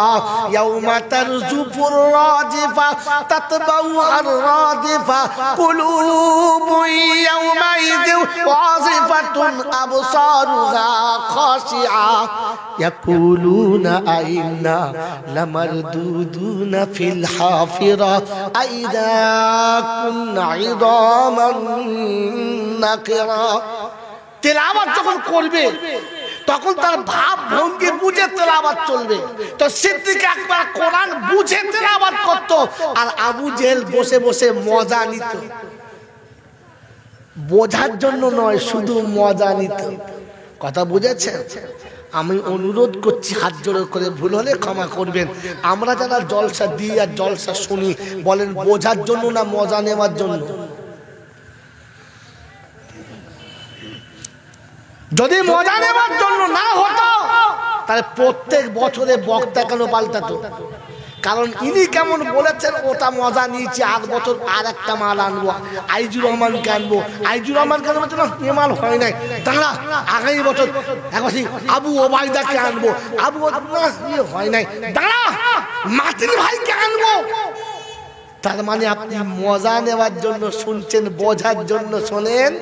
يوم ترجف الراجفة تتبعها الرادفة قلوب يومئذ واصفة أبصارها خاشعة يقولون أئنا لمردودون في الحافرة أئذا كنا عظاما نخرة। তেলাওয়াত যখন করবে তখন তার ভাব ভঙ্গি বুঝে তেলাওয়াত চলবে। তো সিদ্দিক আকবর কোরআন বুঝে তেলাওয়াত করত, আর আবু জেহেল বসে বসে মজা নিত। বোঝার জন্য নয়, শুধু মজা নিত। কথা বুঝেছেন? আমি অনুরোধ করছি হাত জোড় করে, ভুল হলে ক্ষমা করবেন। আমরা যারা জলসা দিই আর জলসা শুনি, বলেন বোঝার জন্য না মজা নেওয়ার জন্য? যদি মজা নেওয়ার জন্য না হতো তাহলে প্রত্যেক বছরে বক্তা কেন পাল্টাতো? কারণ ইনি কেমন বলেছেন ওটা মজা নিয়েছি, 8 বছর আর একটা মাল আনবো, আইজুর রহমানকে আনবো। আইজুর রহমানকে আনবো না, এ মাল হয় নাই, দাঁড়া আগামী বছর এখন আবু ওবায়দাকে আনবো, আবু হয় নাই, দাঁড়া মাতিন ভাইকে আনবো। তার মানে আপনি মজা নেওয়ার জন্য শুনছেন, বোঝার জন্য শোনেন?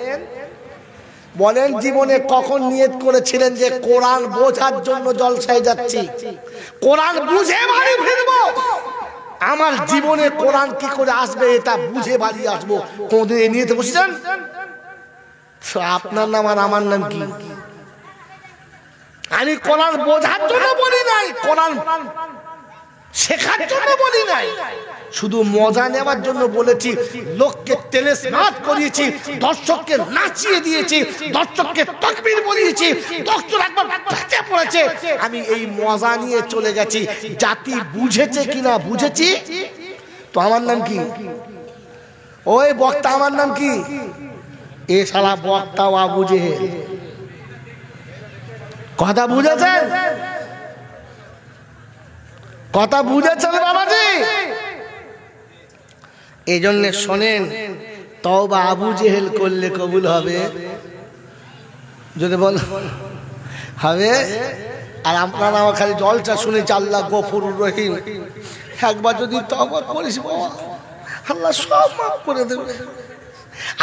বলেন জীবনে কখন নিয়ত করেছিলেন যে কোরআন বোঝার জন্য জলসায় যাচ্ছি, কোরআন বুঝে বাড়ি ফিরবো? আমার জীবনে কোরআন কি করে আসবে এটা বুঝে বাড়ি আসবো, কোনদিন এই নিয়তে বসেছেন? আপনার নাম আর আমার নাম কি? আমি কোরআন বোঝার জন্য বলি নাই, কোরআন শেখার জন্য বলি নাই, শুধু মজা নেওয়ার জন্য বলেছি। লোককে তেলেস্মাত করিয়েছি, দর্শককে নাচিয়ে দিয়েছি, দর্শককে তাকবীর বলিয়েছি, দর্শক একবার ফেটে পড়েছে। আমি এই মজা নিয়ে চলে গেছি। জাতি বুঝেছে কিনা বুঝেছি। তো আমার নাম কি? ওই বক্তা আমার নাম কি? এ শালা বক্তা আবু জেহেল। কথা বুঝেছেন? কথা বুঝেছেন বাবাজি? এই জন্য শোনেন, তওবা আবু জেহেল করলে কবুল হবে? যদি বল হবে। আর আপনারা আমার খালি জলটা শুনেছি আল্লাহ গফুরুর রহিম, একবার যদি তওবা করিস বাবা, আল্লাহ সব মাফ করে দেবে।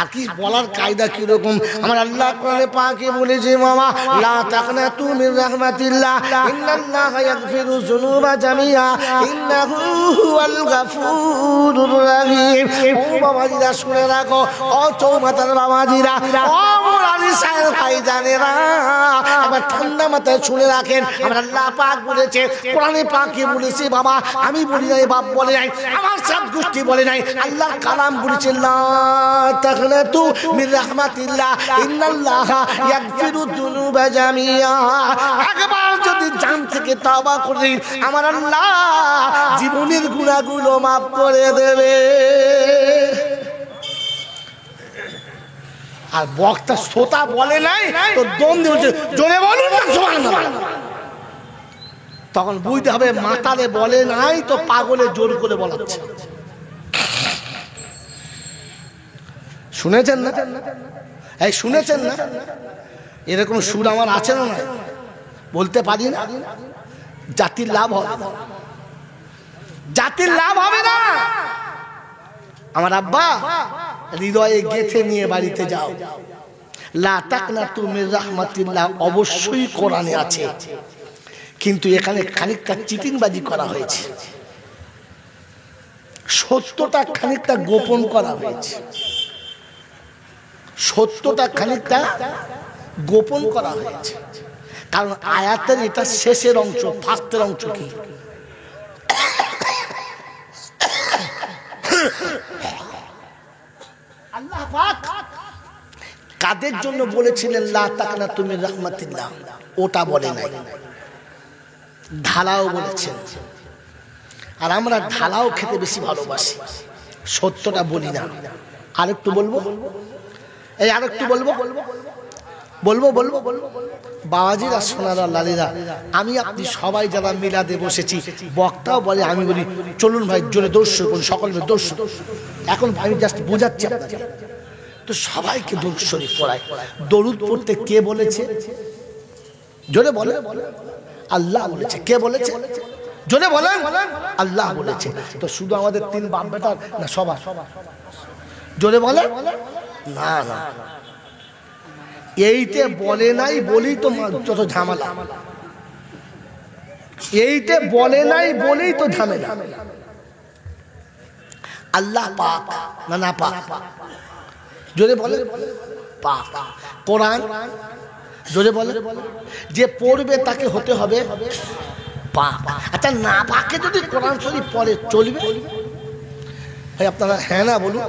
আর কি বলার কায়দা কি রকম? আমার আল্লাহ কোরআনে পাকে বলেছে, মামা লা তাকনাতু মির রাহমাতিল্লাহ ইন্নাল্লাহা ইয়াগফিরু যুনুবা জামিআ ইন্নাহু হুয়াল গাফুরুর রহিম। ও বাবাজিরা শুনে রাখো, ও চৌমাতার বাবাজিরা, ও মুরালি সাহেব ভাই জানেরা, আবার ঠান্ডা মাথায় শুনে রাখেন। আমার আল্লাহ পাক বলেছে, কোরআনে পাকে বলেছে, বাবা আমি বলি নাই, বাপ বলে নাই, আমার সাত গোষ্ঠী বলে নাই, আল্লাহর কালাম বলেছে লা তাকনাতু মির রাহমাতিল্লাহ ইন্নাল্লাহা ইয়াগফিরু যুনুবা জামিআ। একবার যদি জান থেকে তওবা করি, আমার আল্লাহ জীবনের গুনাহগুলো maaf করে দেবে। আর বক্তা শ্রোতা বলে নাই তো দম দিয়ে জোরে বলুন না সুবহানাল্লাহ। তখন বুঝতে হবে মাতালে বলে নাই তো পাগলে জোর করে বলাচ্ছে। শুনেছেন না? এই শুনেছেন না? এরকম সুর আমার আছে না? বলতে পারি না। জাতির লাভ হবে না, জাতির লাভ হবে না। আমার আব্বা হৃদয়ে গেঁথে নিয়ে বাড়িতে যাও, লা তাকনাতু মির রাহমাতিল্লাহ অবশ্যই কোরআনে আছে, কিন্তু এখানে খানিকটা চিটিংবাজি করা হয়েছে, সত্যটা খানিকটা গোপন করা হয়েছে, সত্যটা খানিকটা গোপন করা হয়েছে। কারণ আয়াতের এটা শেষের অংশ, ফার্স্টের অংশ কি? আল্লাহ পাক কাদের জন্য বলেছিলেন লা তাকনাতু মির রাহমাতিল্লাহ? ওটা বলে নাই, ঢালাও বলেছেন। আর আমরা ঢালাও খেতে বেশি ভালোবাসি, সত্যটা বলি না। আরেকটু বলবো, এই আরেকটু বলবো বলবো বলবো বাবাজিরা, সোনারা, লালিরা, আমি আপনি সবাই যারা মিলাদে বসেছি, বক্তাও বলে, আমি বলি চলুন ভাই জোরে দর্শ করুন, সকল মিলে দর্শ। এখন আমি জাস্ট বোঝাচ্ছি আপনাকে, তো সবাইকে দরুদ শরীফ পড়ায়। দরুদ পড়তে কে বলেছে? জোরে বলে। আল্লাহ বলেছে। কে বলেছে? জোরে বলেন। আল্লাহ বলেছে। তো শুধু আমাদের তিন বাপ বেটার না, সবার? জোরে বলে না, না, এইতে বলে নাই বলেই তো যত ঝামেলা, এইতে বলে নাই বলেই তো ঝামেলা। আল্লাহ পাক না, না পাক? জোরে বলে পাক। কোরআন জোরে বলে, যে পড়বে তাকে হতে হবে পাক। আচ্ছা, না পাকে যদি কোরআন শরীফ পড়ে চলবে? ভাই আপনারা হ্যাঁ না বলুন।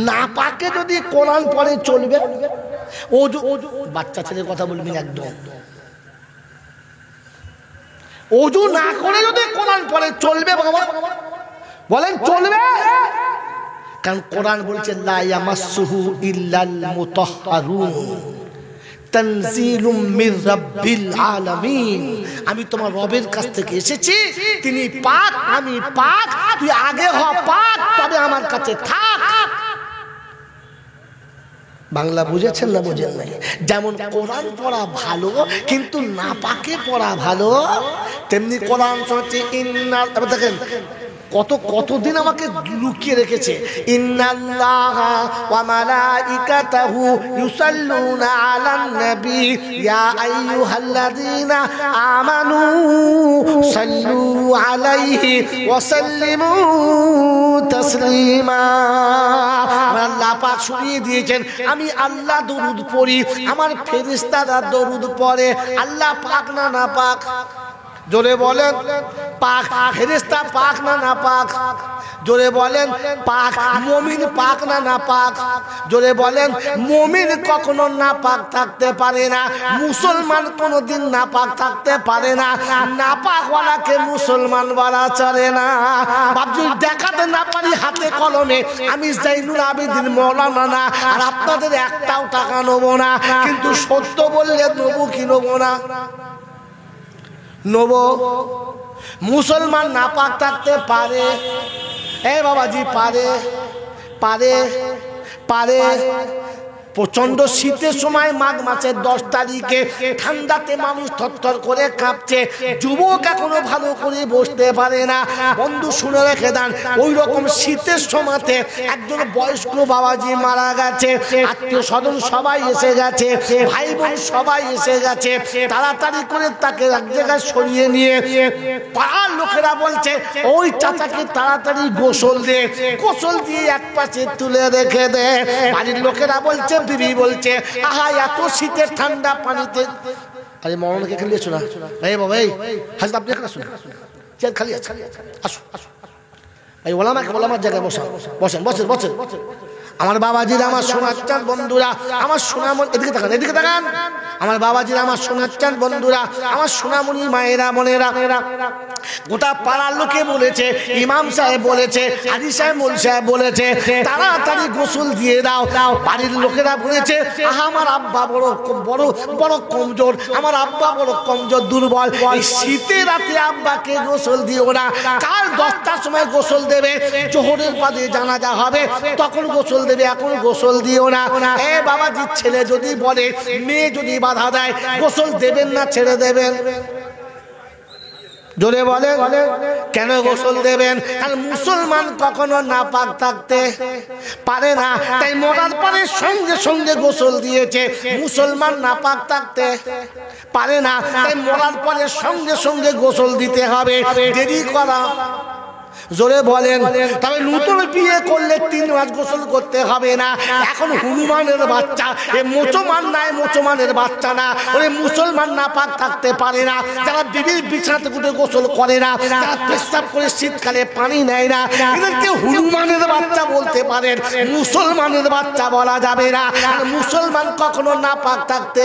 না পাকে যদি কোরআন পড়ে চলবে? ওযু, বাচ্চা ছেলের কথা বলবেন একদম। ওযু না করে যদি কোরআন পড়ে চলবে বাবা? বলেন চলবে? কারণ কোরআন বলছে লা ইয়ামাসসুহু ইল্লাল মুতাহহারুন তানজিলুম মির রাব্বিল আলামিন। আমি তোমার রবের কাছ থেকে এসেছি, তিনি পাক, আমি পাক, তুই আগে হ পাক, তবে আমার কাছে থাক। বাংলা বুঝেছেন না বুঝেন নাই? যেমন কোরআন পড়া ভালো কিন্তু না পাকে পড়া ভালো, তেমনি কোরআন হচ্ছে ইন্নাল, দেখেন কতদিন আমাকে লুকিয়ে রেখেছে। ইন্নাল্লাহা ওয়া মালাইকাতাহু ইউসাল্লুনা আলান নবী ইয়া আইয়ুহাল্লাযীনা আমানু সাল্লু আলাইহি ওয়া সাল্লিমু তাসলিমা। আল্লাহ পাক শুনিয়ে দিয়েছেন, আমি আল্লাহ দরুদ পড়ি, আমার ফেরেশতারা দরুদ পড়ে। আল্লাহ পাক না না পাক? জোরে বলেন পাক। ফেরেশতা পাক না না পাক? জোরে বলেন পাক। মুমিন পাক না না পাক? জোরে বলেন। মুমিন কখনো না পাক থাকতে পারে না, মুসলমান কোনোদিন না পাক থাকতে পারে না। না পাক ওয়ালাকে মুসলমান বলা চলে না। বাপজি দেখাতে না পারি হাতে কলমে আমি জাইনুল আবেদিন মওলানা না, আর আপনাদের একটাও টাকা নেবো না, কিন্তু সত্য বললে নেবো কি নেবো না? নবো। মুসলমান নাপাক থাকতে পারে? এ বাবাজি পারে, পারে, পারে। প্রচন্ড শীতের সময় মাঘ মাসের 10 তারিখে ঠান্ডাতে মানুষ থরথর করে কাঁপছে, যুবক এখনো ভালো করে বসতে পারে না। বন্ধু শুনে রেখে দেন, ওই রকম শীতের সময়তে একজন বয়স্ক বাবাজি মারা গেছে, আত্মীয় স্বজন সবাই এসে গেছে, ভাই বোন সবাই এসে গেছে। তাড়াতাড়ি করে তাকে এক জায়গায় সরিয়ে নিয়ে পাড়ার লোকেরা বলছে ওই চাচাকে তাড়াতাড়ি গোসল দে, গোসল দিয়ে এক পাশে তুলে রেখে দে। বাড়ির লোকেরা বলছে, বিবি বলছে, আহা এত শীতের ঠান্ডা পানিতে। আরে মরণকে খেলিয়েছো না? এই বাবা, এই হাজরা আপনি এখানে আসুন, চেয়ার খালি আছে, আসুন আসুন। এই ওলামাকে ওলামার জায়গায় বসেন, বসেন বসেন বসেন। আমার বাবাজিরা, আমার সোনার চাঁদ বন্ধুরা, আমার সোনামণি, এদিকে তাকান, এদিকে তাকান। আমার বাবাজিরা, আমার সোনার চাঁদ বন্ধুরা, আমার সোনামণি মায়েরা বোনেরা, গোটা পাড়ার লোকে বলেছে, ইমাম সাহেব বলেছে, হাজি সাহেব, মোল সাহেব বলেছে, তাড়াতাড়ি গোসল দিয়ে দাও। বাড়ির লোকেরা বলেছে, আমার আব্বা বড় বড় বড় কমজোর, আমার আব্বা বড় কমজোর, দুর্বল, এই শীতের রাতে আব্বাকে গোসল দিও না। কাল 10টার সময় গোসল দেবে, জোহরের বাদে জানাজা হবে, তখন গোসল দেবে, এখন গোসল দিও না। এ বাবাজি, ছেলে যদি বলে, মেয়ে যদি বাধা দেয়, গোসল দেবেন না ছেড়ে দেবেন? জোরে বলে, কেন গোসল দেবেন? কারণ মুসলমান কখনো নাপাক থাকতে পারে না, তাই মরার পরে সঙ্গে সঙ্গে গোসল দিয়েছে। মুসলমান নাপাক থাকতে পারে না, তাই মরার পরে সঙ্গে সঙ্গে গোসল দিতে হবে, দেরি করা। জোরে বলেন। তবে নতুন বিয়ে করলে 3 মাস গোসল করতে হবে না। এখন হনুমানের বাচ্চা, এ মুসলমান নাই, মুসলমানের বাচ্চা না, ওরে মুসলমান নাপাক থাকতে পারে না। যারা বিবির বিছানাতে উঠে গোসল করে না, যারা পেশাব করে শীতকালে পানি নেয় না, এদেরকে হনুমানের বাচ্চা বলতে পারেন, মুসলমানের বাচ্চা বলা যাবে না। আর মুসলমান কখনো নাপাক থাকতে,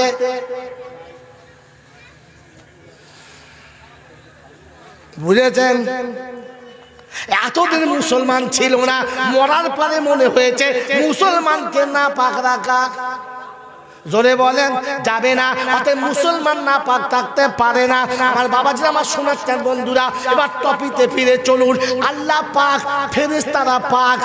বুঝেছেন? এতদিন মুসলমান ছিল না, মরার পরে মনে হয়েছে মুসলমানকে নাপাক রাখা। জোরে বলেন, যাবে না। অতএব মুসলমান নাপাক থাকতে পারে না। আমার বাবাজি, আমার শোনাচ্ছেন বন্ধুরা, এবার টপিতে ফিরে চলুন। আল্লাহ পাক, ফেরেশতারা পাক,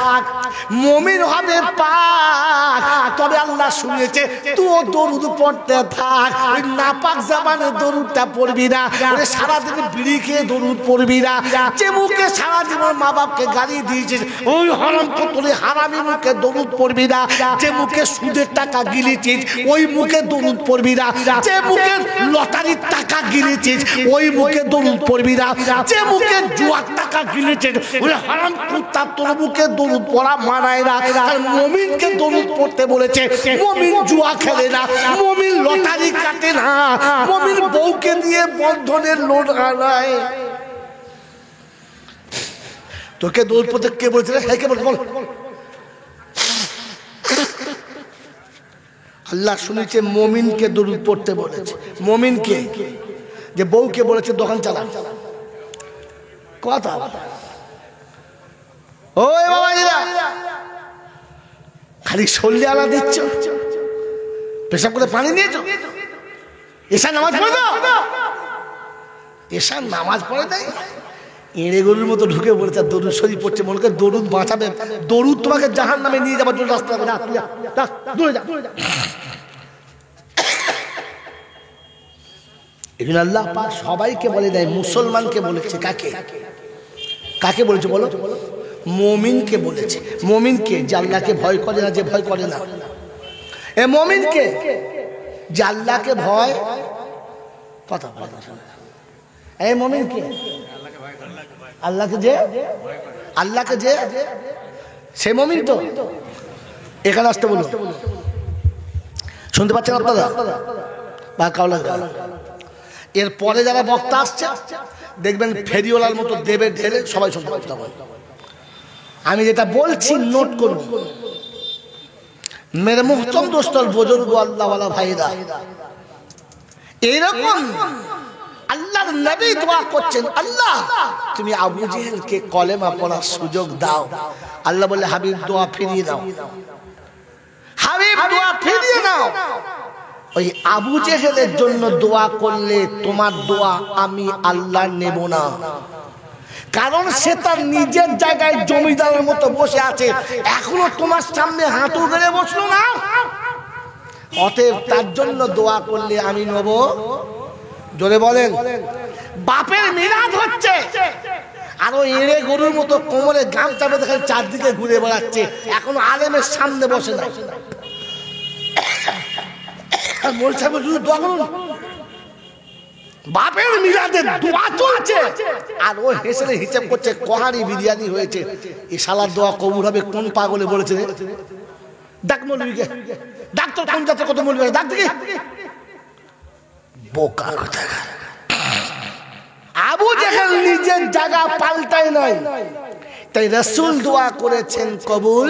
মুমিন হবে পাক। তবে আল্লাহ শুনেছে তুইও দরুদ পড়তে থাক, ওই নাপাক জবানে দরুদটা পড়বি না, ওরে সারাদিন বিড়ি খেয়ে দরুদ পড়বি না। যে মুখে সারা জীবন মা বাপকে গালি দিয়েছিস, ওই হারাম কতরে হারামি মুখে দরুদ পড়বি না। যে মুখে সুদের টাকা গিলেছিস, ওই মুখে দরুদ পড়বি না। যে মুখে লটারির টাকা গিলেছিস, ওই মুখে দরুদ পড়বি না। যে মুখে জুয়ার টাকা গিলেছিস, ওই হারাম কুত্তা, তোর মুখে দরুদ পড়া মানায় না। আর মুমিনকে দরুদ পড়তে বলেছে। মুমিন জুয়া খেলে না, মুমিন লটারি কাটে না, মুমিন বউকে দিয়ে বন্ধনের লোন আনায়। তোকে দরুদ পড়তে কে বলেছে? হ্যাঁ, কে বলছে? বল। আল্লাহ শুনেছে মুমিনকে দরুদ পড়তে বলেছে। মুমিনকে, যে বউকে বলেছে দোকান চালা। কথা ওই বাবাজিরা, খালি সল্লি আলা দিচ্ছ, পেশাব করে পানি নিয়েছ, এশার নামাজ পড়ে দাও, এশার নামাজ পড়ে দেয়। এড়ে গরুর মতো ঢুকে পড়েছে, দরুদ শরীফ পড়ছে, মনে করে দরুদ বাঁচাবে, দরুদ তোমাকে জাহান্নামে নিয়ে যাবার জন্য রাস্তা দূরে যা। এজন্য আল্লাহ পাক সবাইকে বলে দেয়, মুসলমানকে বলেছে। কাকে কাকে বলেছে বলো? মুমিনকে বলেছে। মুমিনকে, যে আল্লাহকে ভয় করে না, যে ভয় করে না। এ মুমিনকে, যে আল্লাহকে ভয়, কথা বলে। এই মুমিনকে, আল্লাহকে যে, আল্লাহকে যে, সে মুমিন তো। এখানে আসতে বলুন, শুনতে পাচ্ছেন আপনারা? বা কাউলা, এর পরে যারা বক্তা আসছে দেখবেন ফেরিওয়ালার মতো দেবে ঢেলে সবাই শুনতে পাচ্ছে। আমি যেটা বলছি নোট করুন। মেরে মুহতরম দোস্তর, বুজুর্গ, আল্লাহওয়ালা ভাইরা, এইরকম আল্লাহর নবী দোয়া করছেন, আল্লাহ তুমি আবু জেহেলকে কলেমা পড়ার সুযোগ দাও। আল্লাহ বলে, হাবিব দোয়া ফিরিয়ে দাও, হাবিব দোয়া ফিরিয়ে নাও। ওই আবু জেহেলের জন্য দোয়া করলে তোমার দোয়া আমি আল্লাহ নেব না, কারণ সে তার নিজের জায়গায় জমিদারের মতো বসে আছে, এখনো তোমার সামনে হাঁটু গেড়ে বসলো না। অতএব তার জন্য দোয়া করলে আমি নেব। জোরে বলেন। বাপের মিলাদ হচ্ছে, আর ওই এড়ে গরুর মতো কোমরে গামছা বেঁধে খালি চারদিকে ঘুরে বেড়াচ্ছে, এখনো আলেমের সামনে বসে না। বাপের মিলাদে দোয়া চলছে, আর ও হেসে হিসেব করছে কোহারি বিরিয়ানি হয়েছে, এই শালার দোয়া কবুল হবে। কোন পাগলে বলেছে? ডাক মৌলবীকে, ডাক্তার কোন জাতের কত মৌলবী, ডাক দেখি। বোকা কথা। আবু জেহেল নিজের জায়গা পাল্টায় নাই, তাই রাসূল দোয়া করেছেন কবুল।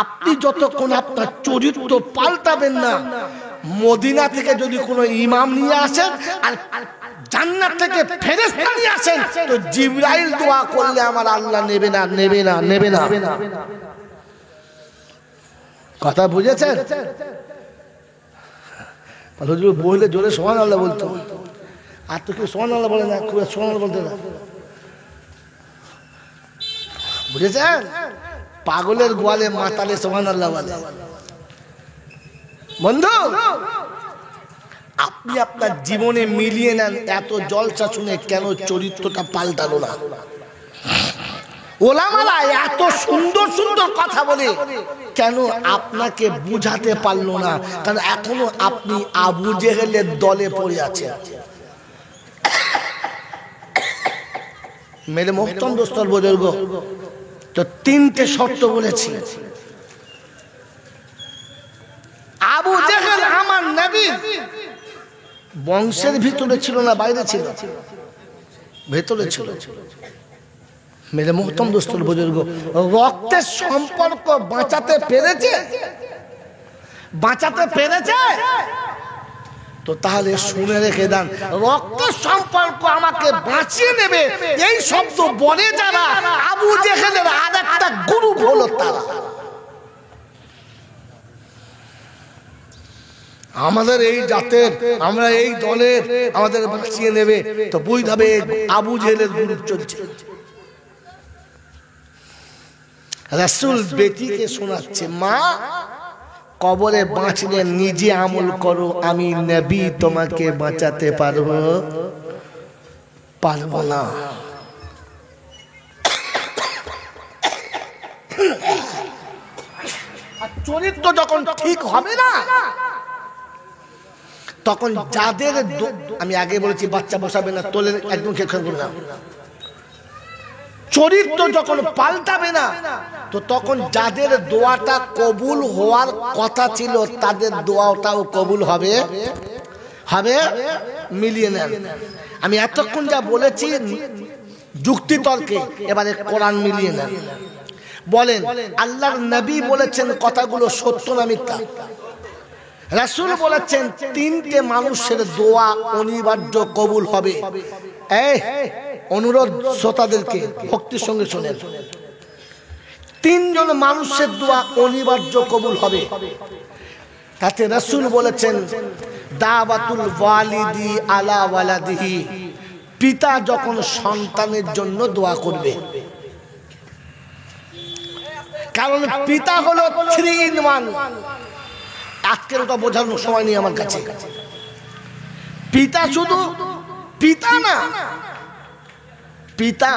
আপনি যতক্ষণ আপনার চরিত্র পাল্টাবেন না, মদিনা থেকে যদি কোনো ইমাম নিয়ে আসেন আর জান্নাত থেকে ফেরেশতা নিয়ে আসেন, তো জিবরাইল দোয়া করলে আমার আল্লাহ নেবে না, নেবে না, নেবে না। কথা বুঝেছেন? হুজুর বললে জোরে সুবহানাল্লাহ বলতো, আর তো কেউ সুবহানাল্লাহ বলে না, খুব সুবহানাল্লাহ বলতে না। বুঝেছেন? পাগলের গোয়ালে মাতালে সুবহানাল্লাহ বলে। বন্ধু, আপনি আপনার জীবনে মিলিয়ে নেন, এত জলসা শুনে কেন চরিত্রটা পাল্টালো না? ওলামারা এত সুন্দর সুন্দর কথা বলে কেন আপনাকে বুঝাতে পারলো না? কারণ এখনো আপনি আবু জেহেলের দলে পড়ে আছেন। মেরে মোহতরম দোস্তর বুজুর্গ, তো তিনটে শর্ত বলেছি। আবু জেহেল আমার নবী বংশের ভিতরে ছিল না, বাইরে ছিল? ভেতরে ছিল। মেরে মোহতরম দোস্তর বুজুর্গ, রক্তের সম্পর্ক বাঁচাতে পেরেছে? বাঁচাতে পেরেছে? তো তাহলে শুনে রেখে দেন, রক্তের সম্পর্ক আমাকে বাঁচিয়ে নেবে এই শব্দ বলে যারা, আবু জেহেলের আরেকটা গ্রুপ হলো তারা। আমাদের এই জাতের, আমরা এই দলের, আমাদের বাঁচিয়ে নেবে, তো বুঝবে আবু জেহেলের গ্রুপ চলছে। রাসূল বেটিকে শোনাচ্ছে, মা কবরে বাঁচলে নিজে আমল করো, আমি নবী তোমাকে বাঁচাতে পারবো না। চরিত্র যখন ঠিক হবে না, তখন যাদের, আমি আগে বলেছি বাচ্চা বসাবে না, তোলে একদম খেয়াল করলাম, চরিত্র যখন পাল্টাবে না, তো তখন যাদের দোয়াটা কবুল হওয়ার কথা ছিল তাদের দোয়াটাও কবুল হবে। হবে? মিলিয়ে নেন। আমি এতক্ষণ যা বলেছি যুক্তি তর্কে, এবারে কোরআন মিলিয়ে নেন। বলেন আল্লাহর নবী বলেছেন কথাগুলো সত্য না মিথ্যা? রাসূল বলেছেন তিনটে মানুষের দোয়া অনিবার্য কবুল হবে। এই অনুরোধ শ্রোতাদেরকে ভক্তির সঙ্গে শোনেন, তিনজন মানুষের দোয়া অনিবার্য কবুল হবে। তাতে রাসূল বলেছেন দাওয়াতুল ওয়ালিদি আলা ওয়ালাদিহি, পিতা যখন সন্তানের জন্য দোয়া করবে, কারণ পিতা হলো 3 in 1। আজকের ওটা বোঝানোর সময় নেই আমার কাছে। পিতা শুধু পিতা না, পিতা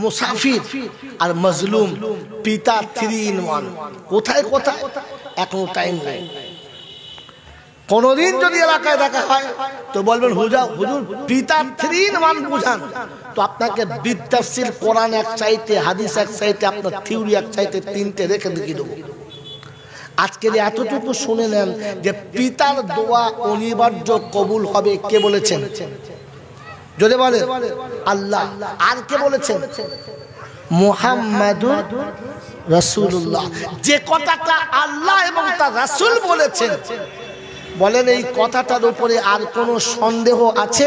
মুসাফির আর মজলুম, পিতা 3 in 1। কোথায় কোথায় এখনো টাইম নেই। কোনদিন যদি এলাকায় দেখা হয় তো বলবেন হুজুর পিতা 3 in 1 বুঝান, তো আপনাকে বিদ্যাশীল কোরআন এক সাইডে, হাদিস এক সাইডে, আপনার থিওরি এক সাইডে, তিনটে রেখে দেখিয়ে দেবো। আজকের এতটুকু শুনে নেন যে পিতার দোয়া অনিবার্য কবুল হবে। কে বলেছেন? যদি বলে আল্লাহ। আর কে বলেছেন? মুহাম্মাদুর রাসূলুল্লাহ। যে কথাটা আল্লাহ এবং তার রাসূল বলেছেন, বলেন এই কথাটার উপরে আর কোনো সন্দেহ আছে?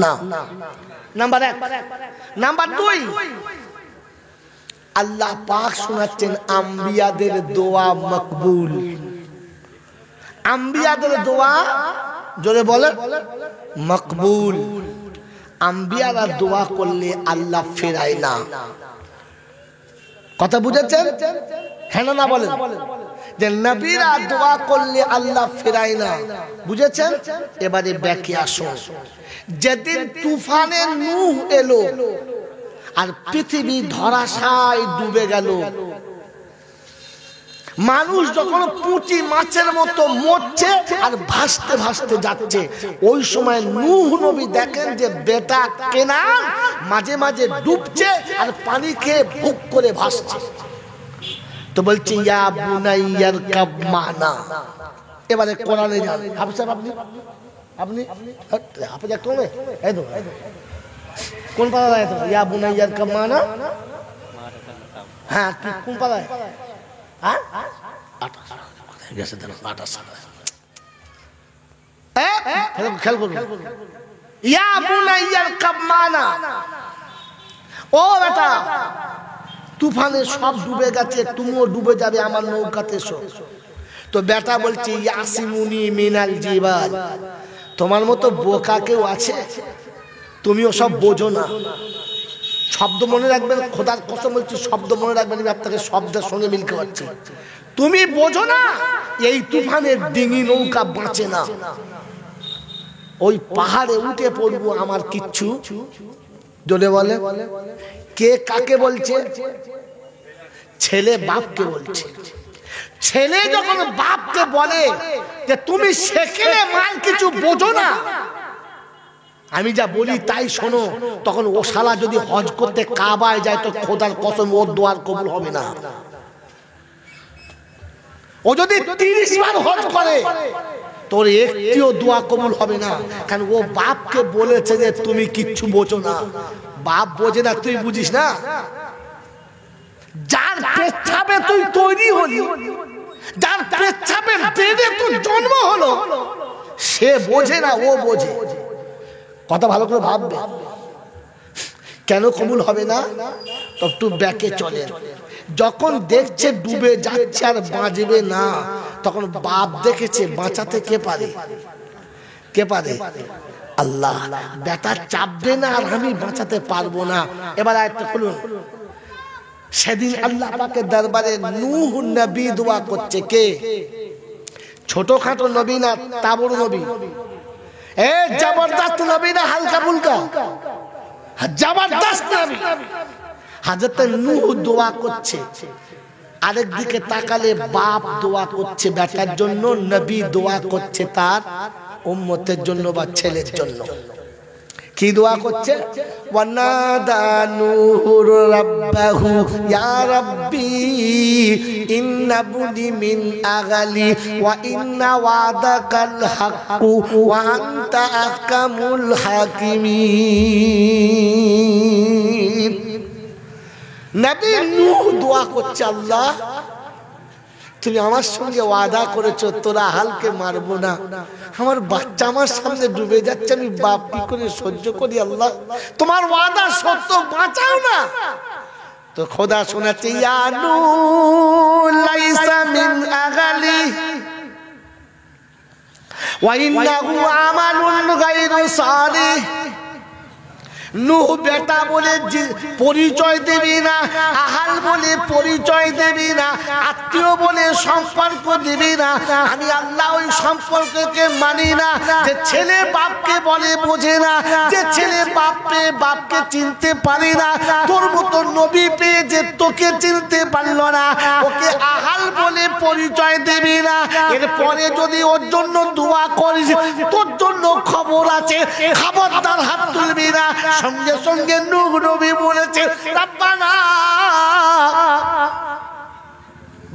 না। নাম্বার 1। নাম্বার 2, আল্লাহ পাক শোনাচ্ছেন আম্বিয়াদের দোয়া মকবুল। আম্বিয়াদের দোয়া, জোরে বলে, মকবুল। আম্বিয়ারা দোয়া করলে আল্লাহ ফেরায় না। কথা বুঝেছেন? হ্যাঁ না বলেন, যে নবীরা দোয়া করলে আল্লাহ ফেরায় না। বুঝেছেন? এবারে ব্যাখ্যা আসুন। যেদিন তুফানে নূহ এলো আর পৃথিবী ধরাশায় ডুবে গেল, মানুষ যখন পুঁটি মাছের মতো মরছে আর ভাসতে ভাসতে যাচ্ছে, ওই সময় নূহ নবী দেখেন যে বেটা কেনান মাঝে মাঝে ডুবছে আর পানি খেয়ে ভুক করে ভাসছে। তো বলছে ইয়া বুনাইয়ার কাব মানা। এবারে কোরআনে যান। হাফিজ সাহেব আপনি হাফিজ একটু হবে, এই তো কোন পাড়া যায়? তো ইয়া বুনাইয়ার কাব মানা। হ্যাঁ কোন পাড়ায়? হ্যাঁ 28 খেয়াল করুন, ইয়া বুনাইয়ার কাবমানা, ও বেটা তুফানে সব ডুবে গেছে, তুমিও ডুবে যাবে আমার নৌকাতে এসো। তো বেটা বলছে ইয়াসিমুনি মিনাল জিবাল, তোমার মতো বোকা কেউ আছে? তুমিও সব বোঝো না। শব্দ মনে রাখবেন, খোদার কসম বলছি শব্দ মনে রাখবেন, আমি আপনাকে শব্দের সঙ্গে মিলকে পাচ্ছি। তুমি বোঝো না এই তুফানের ডিঙি নৌকা বাঁচে না, ওই পাহাড়ে উঠে পড়বো আমার কিচ্ছু। জোরে বলে, কে কাকে বলছে? ছেলে বাপকে বলছে। ছেলে যখন বাপকে বলে যে তুমি সেকেলে মাল কিছু বোঝো না, আমি যা বলি তাই শোনো, তখন ও শালা যদি হজ করতে কাবায় যায় তো খোদার কসম ওর দোয়ার কবুল হবে না। ও যদি 30 বার হজ করে তোর একটিও দোয়া কবুল হবে না, কারণ ও বাপকে বলেছে যে তুমি কিচ্ছু বোঝো না। বাপ বোঝে না, তুই বুঝিস না। যার পেছাবে তুই তৈরি হলি, যার পেছাবে বেড়ে তোর জন্ম হলো, সে বোঝে না, ও বোঝে। কথা ভালো করে ভাববে। কেন কবুল হবে না? তো একটু ব্যাকে চলেন। যখন দেখছে ডুবে যাচ্ছে আর বাঁচবে না, তখন বাপ দেখেছে বাঁচাতে কে পারে? কে পারে? আল্লাহ। বেটা চাপবে না আর আমি বাঁচাতে পারবো না। এবার আয়াতটা খুলুন। সেদিন আল্লাহ পাকের দরবারে নূহ নবী দোয়া করছে। কে? ছোটখাটো নবী না, তাবড় নবী। এ জবরদস্ত নবী না, হালকা ফুলকা, জবরদস্ত নবী। হযরত নূহ দোয়া করছে, আরেক দিকে তাকালে বাপ দোয়া করছে বেটার জন্য, নবী দোয়া করছে তার উম্মতের জন্য বা ছেলের জন্য। কি দোয়া করছে? ওয়ানাদা নূর রাব্বাহু ইয়া রাব্বি ইন্না বুনি মিন আগালি ওয়া ইন্না ওয়াদাকাল হাক্কু ওয়া আনতা আহকামুল হাকিমিন। নবী নূহ দোয়া করছে, আল্লাহ তুমি আমার সঙ্গে ওয়াদা করেছো তোরা হালকে মারবো না, আমার বাচ্চা আমার সামনে ডুবে যাচ্ছে, আমি বাপ কি করে সহ্য করি? আল্লাহ তোমার ওয়াদা সত্য, বাঁচাও না। তো খোদা শোনাচ্ছে, ইয়া নূহ লাইসা মিন আগালি ওয়া ইন্নাহু আমালুন গায়রু সালিহ। নূহ বেটা বলে পরিচয় দেবি না, আহাল বলে পরিচয় দেবি না, আত্মীয় বলে সম্পর্ক দিবি না। আমি আল্লাহ ওই সম্পর্ককে মানি না। যে ছেলে বাপকে বলে বোঝে না, যে ছেলে বাপকে চিনতে পারে না, তোর মতো নবী পেয়ে যে তোকে চিনতে পারলো না, ওকে আহাল বলে পরিচয় দেবি না। এরপরে যদি ওর জন্য দোয়া করিস, তোর জন্য খবর আছে, খবরদার হাত তুলবি না। সঙ্গে সঙ্গে নূহ নবী বলেছে, রাব্বানা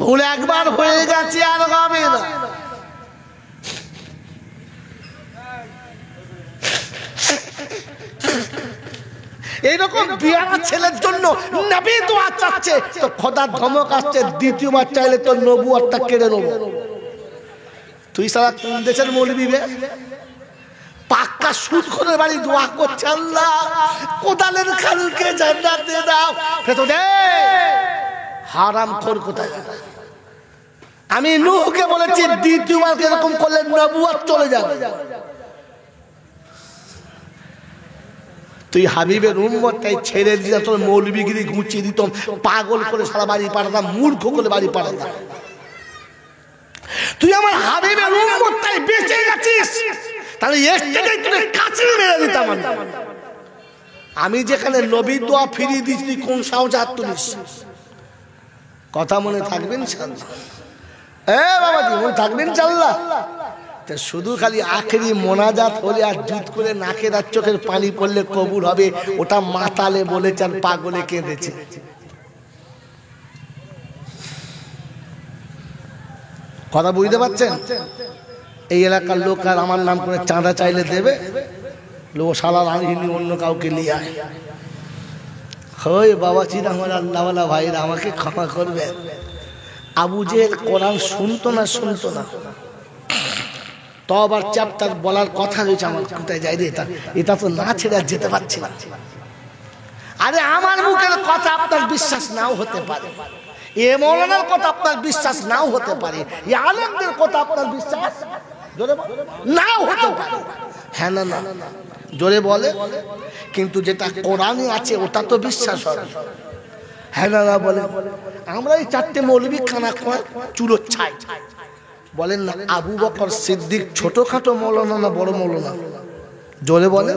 ভুল একবার হয়ে গেছে, আর হবে না। এইরকম বিয়ানা ছেলের জন্য নবী দোয়া চাচ্ছে, তো খোদার ধমক আসছে, দ্বিতীয়বার চাইলে তোর নবুয়তটা কেড়ে নেব। তুই সারা কোন দেশের মৌলবি বে? পাক্কা সুদ করে বাড়ি দোয়া করছে, আল্লাহ কোদালের খালকে জান্নাতে দাও। দে হারাম খোর কোথায়? আমি নূহকে বলেছি দ্বিতীয়বার এরকম করলে নবুয়ত চলে যাবে। তুই হাবিবের উম্মতটাই ছেড়ে দিতাম, তোর মৌলবিগিরি ঘুচিয়ে দিতাম, পাগল করে সারা বাড়ি পাঠাতাম, মূর্খ করে বাড়ি পাঠাতাম। তুই আমার হাবিবের উম্মতটাই বেঁচে গেছিস, তাহলে কাছে মেরে দিতাম। আমি যেখানে নবীর দোয়া ফিরিয়ে দিচ্ছি, কোন সাহস হাত তুলিস? কথা মনে থাকবেন? বাবাজি মনে থাকবেন? চাল্লা শুধু খালি আখেরি মোনাজাত হলে আর জুত করে নাকের আর চোখের পানি পড়লে কবুল হবে, ওটা মাতালে বলেছে আর পাগলে কেঁদেছে। কথা বুঝতে পারছেন? এই এলাকার লোক আর আমার নাম করে চাঁদা চাইলে দেবে, লোক শালা রাঁধি অন্য কাউকে নিয়ে আয়। হয় বাবাজির আমার আল্লাহওয়ালা ভাইরা আমাকে ক্ষমা করবে। আবু জেহেল কোরআন শুনতো না, তওবার চ্যাপ্টার বলার কথা রয়েছে, আমার কোথায় যাই রে, এটা তো না ছেড়ে আর যেতে পারছি না। আরে আমার মুখের কথা আপনার বিশ্বাস নাও হতে পারে, এ মৌলানার কথা আপনার বিশ্বাস নাও হতে পারে, এ আলেমদের কথা আপনার বিশ্বাস নাও হতে পারে। হ্যাঁ না না জোরে বলে, কিন্তু যেটা কোরআনে আছে ওটা তো বিশ্বাস হবে। হ্যাঁ না না বলে, আমরা এই চারটে মৌলবী খানা চুলো ছাই বলেন না, আবু বকর সিদ্দিক ছোটখাটো মৌলানা না বড় মৌলানা? জোরে বলে।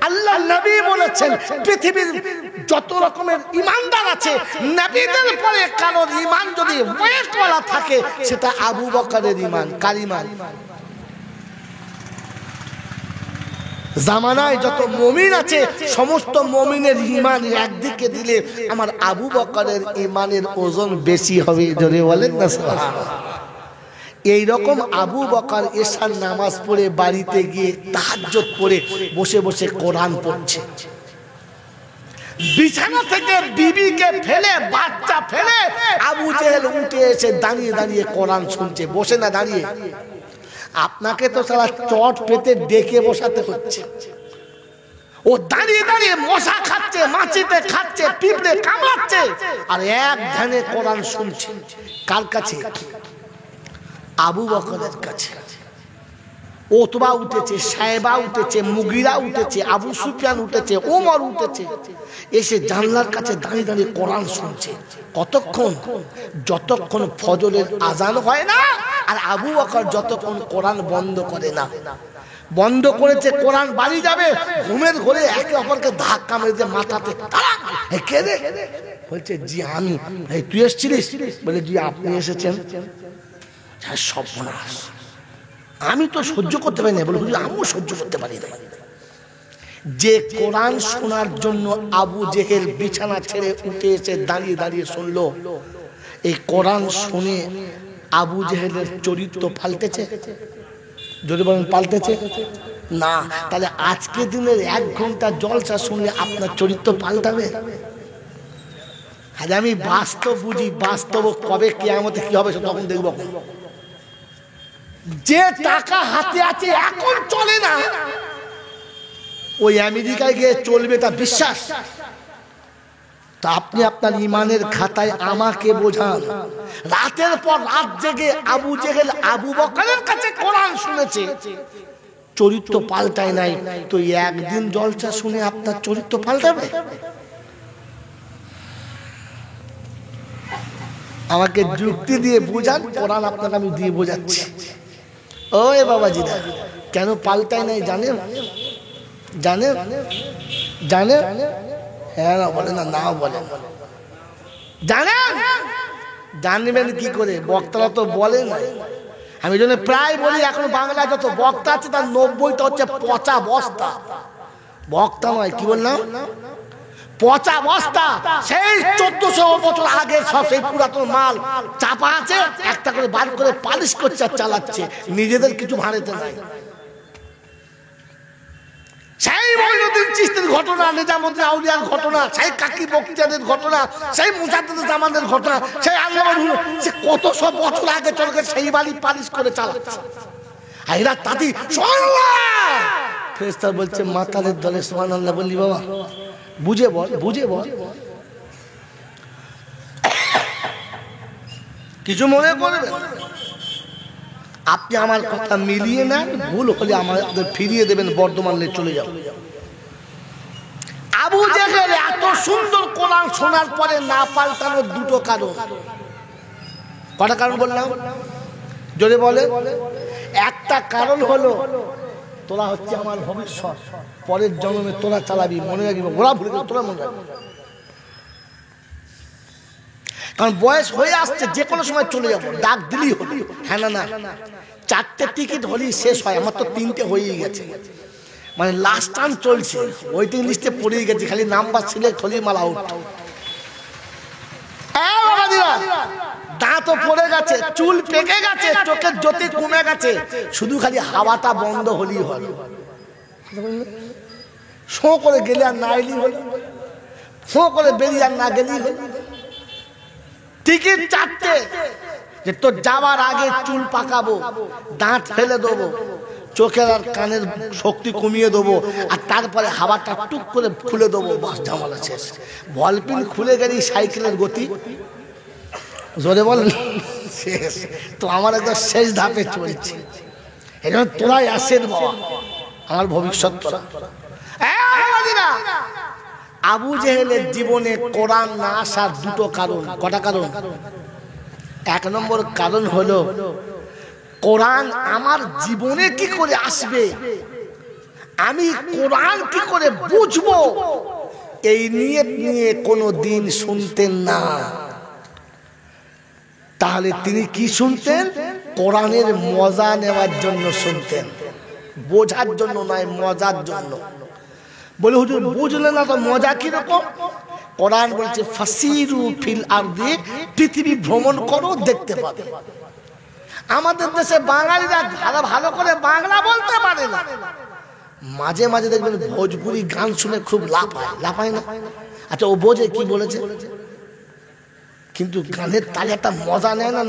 আল্লাহ নবী বলেছেন পৃথিবীর যত রকমের ইমানদার আছে, নবীদের পরে কারোর ঈমান যদি ওয়েটওয়ালা থাকে সেটা আবু বকরের ঈমান। কার ঈমান? জামানায় যত মুমিন আছে সমস্ত মুমিনের ঈমান একদিকে দিলে আমার আবু বকরের ঈমানের ওজন বেশি হবে। জোরে বলেন না সুবহানাল্লাহ। এই রকম আবু বকর এশার নামাজ পড়ে বাড়িতে গিয়ে তাহাজ্জুদ পড়ে বসে বসে কোরআন পড়ছে। বিছানা থেকে বিবিকে ফেলে, বাচ্চা ফেলে আবু জেহেল উঠে এসে দাঁড়িয়ে দাঁড়িয়ে কোরআন শুনছে, বসে না দাঁড়িয়ে। আপনাকে তো সারা চট পেতে ডেকে বসাতে হচ্ছে, ও দাঁড়িয়ে দাঁড়িয়ে মশা খাচ্ছে, মাছিতে খাচ্ছে, পিঁপড়ে কামড়াচ্ছে, আর এক ধ্যানে কোরআন শুনছে। কার কাছে? আবু বকরের কাছে। ওতবা উঠেছে, সাহেবা উঠেছে, মুগিরা উঠেছে, আবু সুফিয়ান উঠেছে, ওমর উঠেছে, এসে জানলার কাছে দাঁড়িয়ে দাঁড়িয়ে কোরআন শুনছে। কতক্ষণ? যতক্ষণ ফজরের আজান হয় না, আর আবু বকর যতক্ষণ কোরআন বন্ধ করে না। বন্ধ করেছে, কোরআন বাড়ি যাবে, ঘুমের ঘরে একে অপরকে ধাক্কা মেরেছে মাথাতে। কে রে? বলছে জি আমি। তুই এসেছিলিস? বলে জি আপনি এসেছেন। সর্বনাশ, আমি তো সহ্য করতে পারি না। বলে আমিও সহ্য করতে পারি না। যে কোরআন শোনার জন্য আবু জেহেল বিছানা ছেড়ে উঠে এসে দাঁড়িয়ে দাঁড়িয়ে শুনলো, এই কোরআন শুনে আবু জেহেলের চরিত্র পাল্টেছে? যদি বলেন পাল্টেছে না, তাহলে আজকে দিনের 1 ঘন্টা জলসা শুনলে আপনার চরিত্র পাল্টাবে? আরে আমি বাস্তব বুঝি, বাস্তব কবে কিয়ামতে কি হবে তখন দেখবো। যে টাকা হাতে আছে এখন চলে না, ওই আমেরিকায় গিয়ে চলবে তা বিশ্বাস? তা আপনি আপনার ইমানের খাতায় আমাকে বোঝান। রাতের পর রাত জেগে আবু জেহেল আবু বকরের কাছে কোরআন শুনেছে, চরিত্র পাল্টায় নাই, তো একদিন জলসা শুনে আপনার চরিত্র পাল্টাবে? আমাকে যুক্তি দিয়ে বোঝান, কোরআন আপনাকে আমি দিয়ে বোঝাচ্ছি। ওই বাবাজিরা, কেন পাল্টায় নাই জানেন? জানেন? জানেন? হ্যাঁ না বলে না, নাও বলে। জানেন? জানবেন কি করে? বক্তারা তো বলে না। আমি জন্য প্রায় বলি, এখন বাংলায় যত বক্তা আছে তার 90টা হচ্ছে পচা বস্তা। বক্তা নয়, কি বললাম? পচা বস্তা। সেই 1400 বছর আগে সব সেই পুরাতন মাল চাপা আছে, একটা করে বার করে পালিশ করছে আর চালাচ্ছে, নিজেদের কিছু ভাড়েতে নাই। সেই মঈনুদ্দিন চিশতির ঘটনা, নিজামুদ্দিন আউলিয়ার ঘটনা, সেই কাকি বক্তিয়ারের ঘটনা, সেই মুজাদ্দিদ জামানের ঘটনা, সেই আল্লাহ সে কত সব বছর আগে চলে গেছে, সেই বাড়ি পালিশ করে চালাচ্ছে। আর এরা তাতি সুবহানাল্লাহ, ফেরেশতা বলছে মাতালের দলে সুবহানাল্লাহ বললি বাবা, বুঝে বল, বুঝে বল, কিছু মনে করবে। আপনি আমার কথা মিলিয়ে নেন, ভুল হলে আমাদের ফিরিয়ে দেবেন, বর্ধমানে চলে যাও। আবু জেহেল এত সুন্দর কোরআন শোনার পরে না পাল্টানোর দুটো কারণ। কটা কারণ বললাম? জোরে বলে। একটা কারণ হলো, তোরা হচ্ছে আমার ভবিষ্যৎ, পরের জন্মে তোরা চালাবি, মনে রাখবি, ওরা ভুলে গেল, তোরা মনে রাখবি। কারণ বয়স হয়ে আসছে, যে কোনো সময় চলে যাবো, ডাক দিলেই হলো। হ্যাঁ না না, 4টে টিকিট হলেই শেষ হয়, আমার তো 3টে হয়েই গেছে, মানে লাস্ট টাইম চলছে, ওয়েটিং লিস্টে পড়েই গেছে, খালি নাম্বার সিলেক্ট হলেই মাল আউট। দাঁতও পড়ে গেছে, চুল পেকে গেছে, চোখের জ্যোতি কমে গেছে, শুধু খালি হাওয়াটা বন্ধ হলেই হলো। শো করে গেলে আর না এলেই হলো, শো করে বেরিয়ে আর না গেলেই হলো। টিকিট 4টে, যে তোর যাওয়ার আগে চুল পাকাবো, দাঁত ফেলে দেবো, চোখের আর কানের শক্তি কমিয়ে দেবো, আর তারপরে হাওয়াটা টুক করে খুলে দেবো, বাস ঝামেলা শেষ। বলপিন খুলে গেলি সাইকেলের গতি, জোরে বল, শেষ। তো আমার একদম শেষ ধাপে চলছে। এই জন্য তোরাই আসেন বাবা, আমার ভবিষ্যৎ তোরা। আবু জেহেলের জীবনে কোরআন না আসার দুটো কারণ। কটা কারণ? এক নম্বর কারণ হলো কোরআন আমার জীবনে কি করে আসবে, আমি কোরআন কি করে বুঝবো, এই নিয়ত নিয়ে কোনো দিন শুনতেন না। তাহলে তিনি কি শুনতেন? কোরআনের মজা নেওয়ার জন্য শুনতেন, বোঝার জন্য নয়, মজার জন্য। বলে হুজুর বুঝলেন না তো মজা কিরকম? কোরআন বলছে ফাসিরু ফিল আরদি, পৃথিবী ভ্রমণ করো, দেখতে পাবে। আমাদের দেশে বাঙালিরা ভালো করে বাংলা বলতে পারে না, মাঝে মাঝে দেখবেন ভোজপুরি গান শুনে খুব লাফায় না? আচ্ছা ও বোঝে কি বলেছে, কিন্তু গানের তালে একটা মজা নেয় না?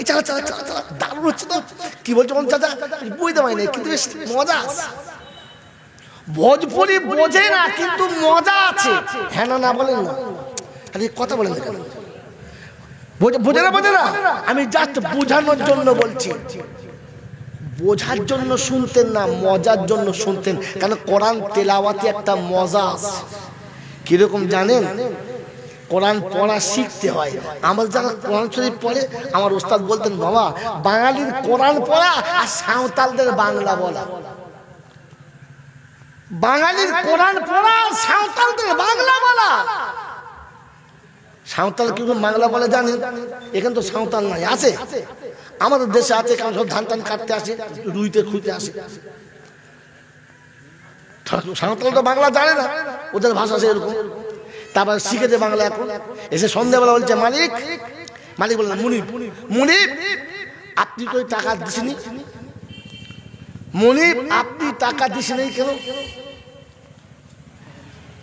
এই চালা চালা চালা চালা, দারুণ হচ্ছে তো, কি বলছো বল চাচা, বুঝতে পারি না, কিন্তু বেশ মজা আছে। ভোজপুরি বোঝে না কিন্তু মজা আছে, হ্যাঁ না বলেন না? আরে কথা বলেন না কেন? বোঝে না? আমি জাস্ট বোঝানোর জন্য বলছি। বোঝার জন্য শুনতেন না, মজার জন্য শুনতেন। কারণ কোরআন তেলাওয়াতে একটা মজা আছে। কিরকম জানেন? কোরআন পড়া শিখতে হয়। আমার যারা কোরআন শরীফ পড়ে, আমার ওস্তাদ বলতেন, বাবা বাঙালির কোরআন পড়া আর সাঁওতালদের বাংলা বলা। বাঙালির কোরআন পড়া আর সাঁওতালদের বাংলা বলা। সাঁওতাল কি বাংলা বলে জানেন? এখানে তো সাঁওতাল নাই, আছে আমাদের দেশে আছে, কারণ সব ধান টান কাটতে আসে, রুইতে খুঁজতে আসে। সাঁওতাল তো বাংলা জানে না, ওদের ভাষা আছে এরকম। তারপর শিখেছে বাংলা। এখন এসে সন্ধ্যাবেলা বলছে, মালিক বললেন, মুনিব আপনি তো টাকা দিসনি, মুনিব আপনি টাকা দিসনি কেন?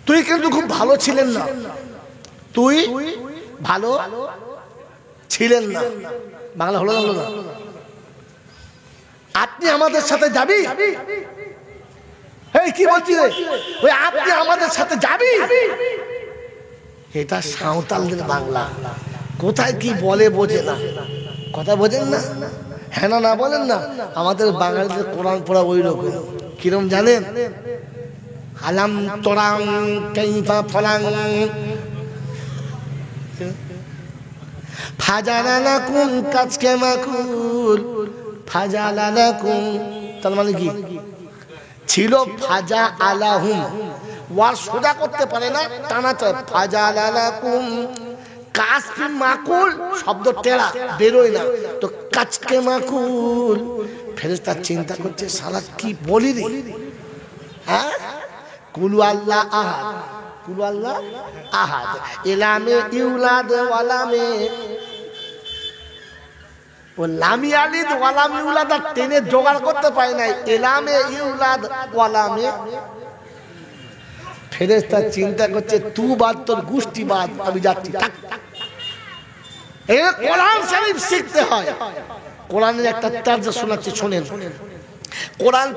তুই কিন্তু খুব ভালো ছিলেন না, তুই ভালো ছিলেন না। বাংলা হলো না? আপনি আমাদের সাথে যাবি? এই কি বলছি রে, ওই আপনি আমাদের সাথে যাবি, এটা সাঁওতালদের বাংলা। কোথায় কি বলে বোঝে না, কথা বোঝেন না? হ্যাঁ না বলেন না? আমাদের বাঙালিদের কোরআন পড়া ওই রকম। কিরম জানেন? আলাম তোরাং কাইফা ফলাং ফাজালালাকুম কাজকে মাকুল ফাজালালাকুম, তার মানে কি ছিল? ফাজা আলাহুম, ওয়ার সোজা করতে পারে না, টানাতে ফাজালালাকুম কাজকে মাকুল, শব্দ টেরা বেরোয় না, তো কাজকে মাকুল। ফেরেশতা চিন্তা করছে, সারা কি বলি রে? হ্যাঁ, কুলু আল্লাহ আহাদ, কুলু আল্লাহ আহাদ, এলামে ইউলাদ ওয়ালামে, ও লামি আলিদ ওয়ালাম ইউলাদ টেনে জোগাড় করতে পারে নাই, এলামে ইউলাদ ওয়ালামে। ফেরেশতা চিন্তা করছে, তুই বাদ, তোর গোষ্ঠী বাদ, আমি যাচ্ছি। এই কোরআন শরীফ শিখতে হয়। কোরআনের একটা তার্জমা শোনাচ্ছি, শোনেন। কোরআন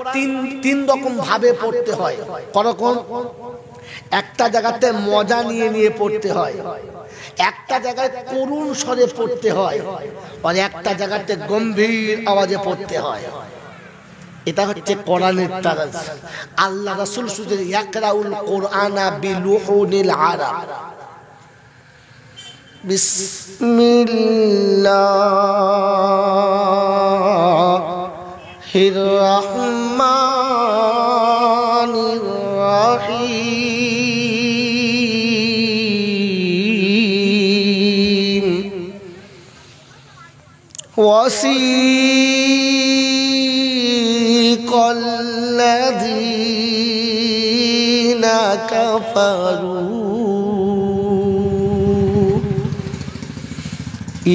তিন রকম ভাবে পড়তে হয়। করকম? একটা জায়গাতে মজা নিয়ে পড়তে হয়, একটা জায়গায় করুণ স্বরে পড়তে হয়, আর একটা জায়গাতে গম্ভীর আওয়াজে পড়তে হয়। এটা হচ্ছে কোরআনের তারাজ। আল্লাহ রাসূল শুধু ইয়াকরাউল কোরআনা বিলুহুনিল আরাব। বিসমিল্লাহির রাহমানির রাহিম। ওয়াসিকাল্লাযীনা কাফারু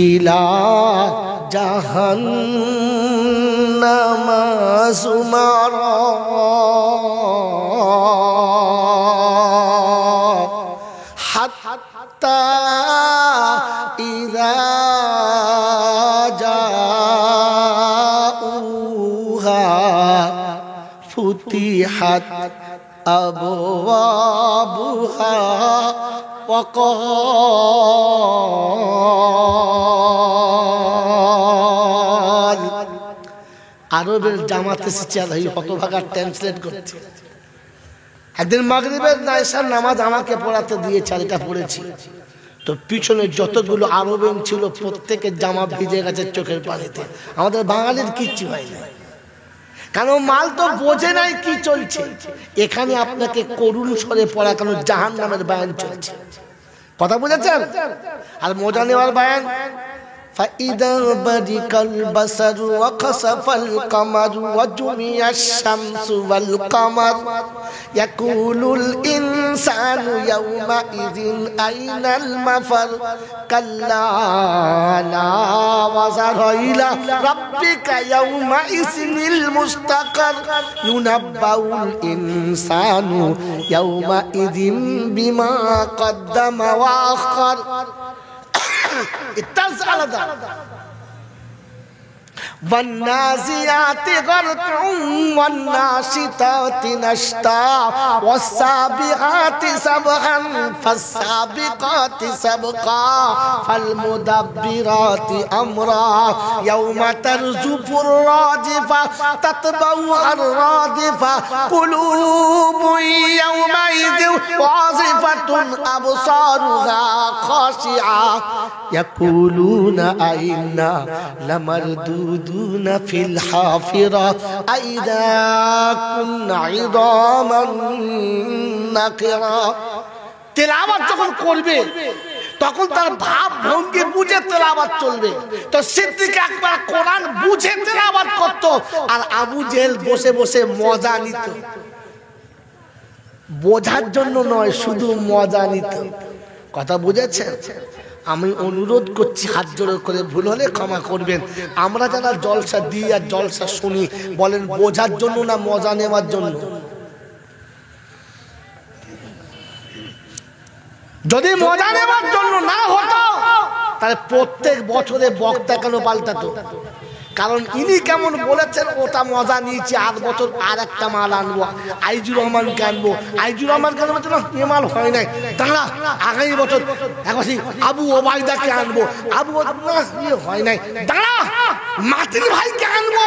ইলা জাহান্নামা যুমারা হাত্তা ইযা আবওয়াবুহা ওয়াকাল। আরবের জামাত এসেছে, আর এই হতভাগা ট্রান্সলেট করছে। একদিন মাগরিবের নাইশার নামাজ আমাকে পড়াতে দিয়েছে, আর এটা পড়েছি তো পিছনে যতগুলো আরবেন ছিল প্রত্যেকের জামা ভিজে গেছে চোখের পানিতে। আমাদের বাঙালির কিচ্ছু হয় না, কারণ মাল তো বোঝে নাই কি চলছে। এখানে আপনাকে করুণ স্বরে পড়া, কেন জাহান্নামের বয়ান চলছে, কথা বুঝেছেন? আর মজা নেওয়ার বয়ান, فإذا برق البصر وخسف القمر وجمع الشمس والقمر يقول الإنسان يومئذ أين المفر كلا لا وزر إلى ربك يومئذ المستقر ينبأ الإنسان يومئذ بما قدم وأخر। আলাদা والنازعات غرقا والناشطات نشطا والسابحات سبحا فالسابقات سبقا فالمدبرات أمرا يوم ترجف الراجفة تتبعها الرادفة قلوب يومئذ واجفة أبصارها خاشعة يقولون أئنا لمردودون في الحافرة أئذا كنا عظاما نخرة। তেলাওয়াত যখন করবে তখন তার ভাব ভঙ্গি বুঝে তেলাওয়াত চলবে। তো সিদ্দিক আকবর কোরআন বুঝে তেলাওয়াত করত, আর আবু জেহেল বসে বসে মজা নিত। বোঝার জন্য নয়, শুধু মজা নিত। কথা বুঝেছেন? আমি অনুরোধ করছি হাত জোড় করে, ভুল হলে ক্ষমা করবেন। আমরা যারা জলসা দিই আর জলসা শুনি, বলেন বোঝার জন্য না মজা নেওয়ার জন্য? যদি মজা নেওয়ার জন্য না হতো তাহলে প্রত্যেক বছরে বক্তা কেন পাল্টাতো? কারণ ইনি কেমন বলেছেন ওটা মজা নিয়েছি, 8 বছর আর একটা মাল আনবো, আইজুর রহমানকে আনবো। আইজুর রহমানকে আনবো না, এ মাল হয় নাই, দাঁড়া আগামী বছর এখন আবু ওবায়দাকে আনবো, আবু হয় নাই, দাঁড়া মাতির ভাইকে আনবো।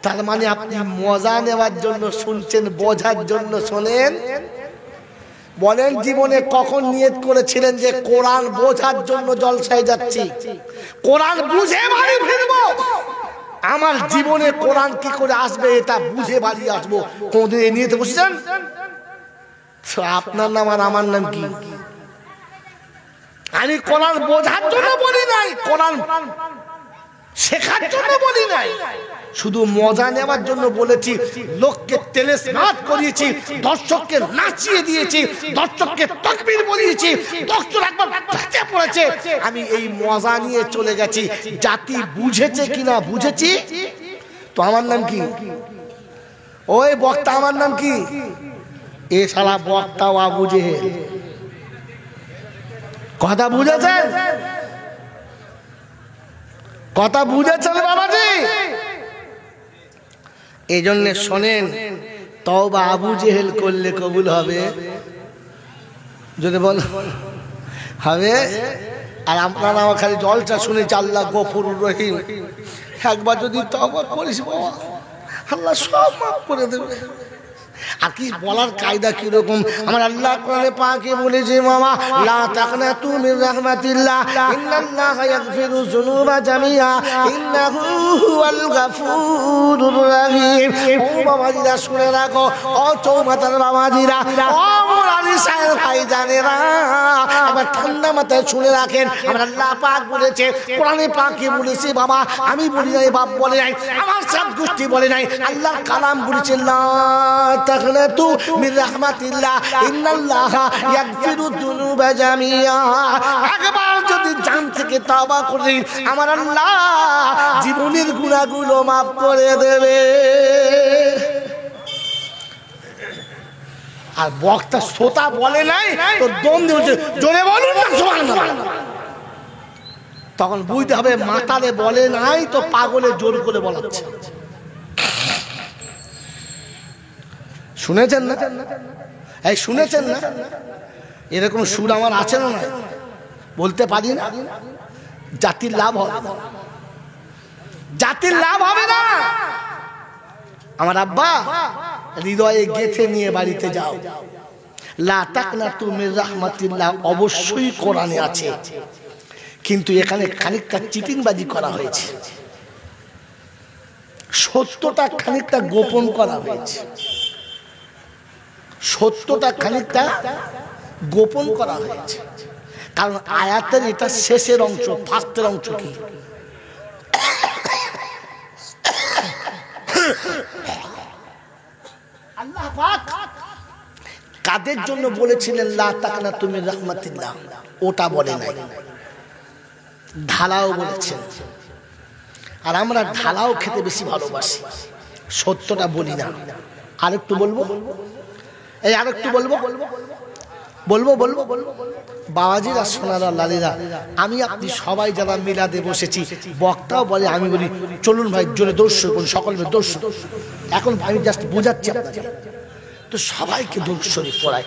তার মানে আপনি মজা নেওয়ার জন্য শুনছেন, বোঝার জন্য শোনেন? বলেন জীবনে কখন নিয়ত করেছিলেন যে কোরআন বোঝার জন্য জলসায় যাচ্ছি, কোরআন বুঝে বাড়ি ফিরবো? আমার জীবনে কোরআন কি করে আসবে এটা বুঝে বাড়ি আসবো, কোনদিন এই নিয়তে বসেছেন? আপনার নাম আর আমার নাম কি? আমি কোরআন বোঝার জন্য বলি নাই, কোরআন শেখার জন্য বলি নাই, শুধু মজা নেওয়ার জন্য বলেছি। লোককে তেলে স্নাত করিয়েছি, দর্শককে নাচিয়ে দিয়েছি, দর্শককে তাকবীর বলিয়েছি, দর্শক একবার ফেটে পড়েছে, আমি এই মজা নিয়ে চলে গেছি। জাতি বুঝেছে কিনা বুঝেছি। তো আমার নাম কি? ওই বক্তা আমার নাম কি? এ শালা বক্তাও আবু জেহেল। কথা বুঝেছেন? কথা বুঝেছেন বাবাজি? এই জন্য শোনেন, তওবা আবু জেহেল করলে কবুল হবে? যদি বল হবে। আর আপনারা আমার খালি জলটা শুনেছি আল্লাহ গফুরুর রহিম, একবার যদি তওবা করিস বাবা, আল্লাহ সব মাফ করে দেবে। আর কি বলার কায়দা কিরকম? আমার আল্লাহ কোরআনে পাকে বলেছে, মামা লা তাকনাতু মির রাহমাতিল্লাহ ইন্নাল্লাহা ইয়াগফিরু যুনুবা জামিআ ইন্নাহু হুয়াল গাফুরুর রহিম। ও বাবাজিরা শুনে রাখো, ও চৌমাতার বাবাজিরা, ও মুরালি সাহেব ভাইজানেরা, আবার ঠান্ডা মাথায় শুনে রাখেন। আমার আল্লাহ পাক বলেছে, কোরআনে পাকে বলেছে, বাবা আমি বলি নাই, বাপ বলে নাই, আমার সব গোষ্ঠী বলে নাই, আল্লাহর কালাম বলেছে লা তাকনাতু মির রাহমাতিল্লাহ ইন্নাল্লাহা ইয়াগফিরু যুনুবা জামিআ। একবার যদি জান থেকে তওবা করি, আমার আল্লাহ জীবনের গুনাহগুলো maaf করে দেবে। আর বক্তা শ্রোতা বলে নাই তো দম দিয়েছে, জোরে বলুন না সুবহানাল্লাহ। তখন বুঝতে হবে মাতালে বলে নাই তো পাগলে জোর করে বলাচ্ছে। শুনেছেন না? এই শুনেছেন না? এরকম সুর আমার আছে না? বলতে পারি না। জাতির লাভ হবে, জাতির লাভ হবে না। আমার আব্বা হৃদয়ে গেঁথে নিয়ে বাড়িতে যাও, লা তাকনাতু মির রাহমাতিল্লাহ অবশ্যই কোরআনে আছে, কিন্তু এখানে খানিকটা চিটিংবাজি করা হয়েছে, সত্যটা খানিকটা গোপন করা হয়েছে, সত্যটা খানিকটা গোপন করা হয়েছে। কারণ আয়াতের এটা শেষের অংশ, ফার্স্টের অংশ কি? আল্লাহ পাক কাদের জন্য বলেছিলেন লা তাকনাতু মির রাহমাতিল্লাহ? ওটা বলে নাই, ঢালাও বলেছেন। আর আমরা ঢালাও খেতে বেশি ভালোবাসি, সত্যটা বলি না। আরেকটু বলবো, এই আরেকটু বলবো বলবো বলবো বাবাজিরা, সোনারা, লালিরা, আমি আপনি সবাই যারা মিলাদে বসেছি, বক্তাও বলে, আমি বলি চলুন ভাই জোরে দর্শন করুন, সকল দর্শন। এখন আমি জাস্ট বোঝাচ্ছি আপনাকে, তো সবাইকে দরুদ শরীফ পড়ায়।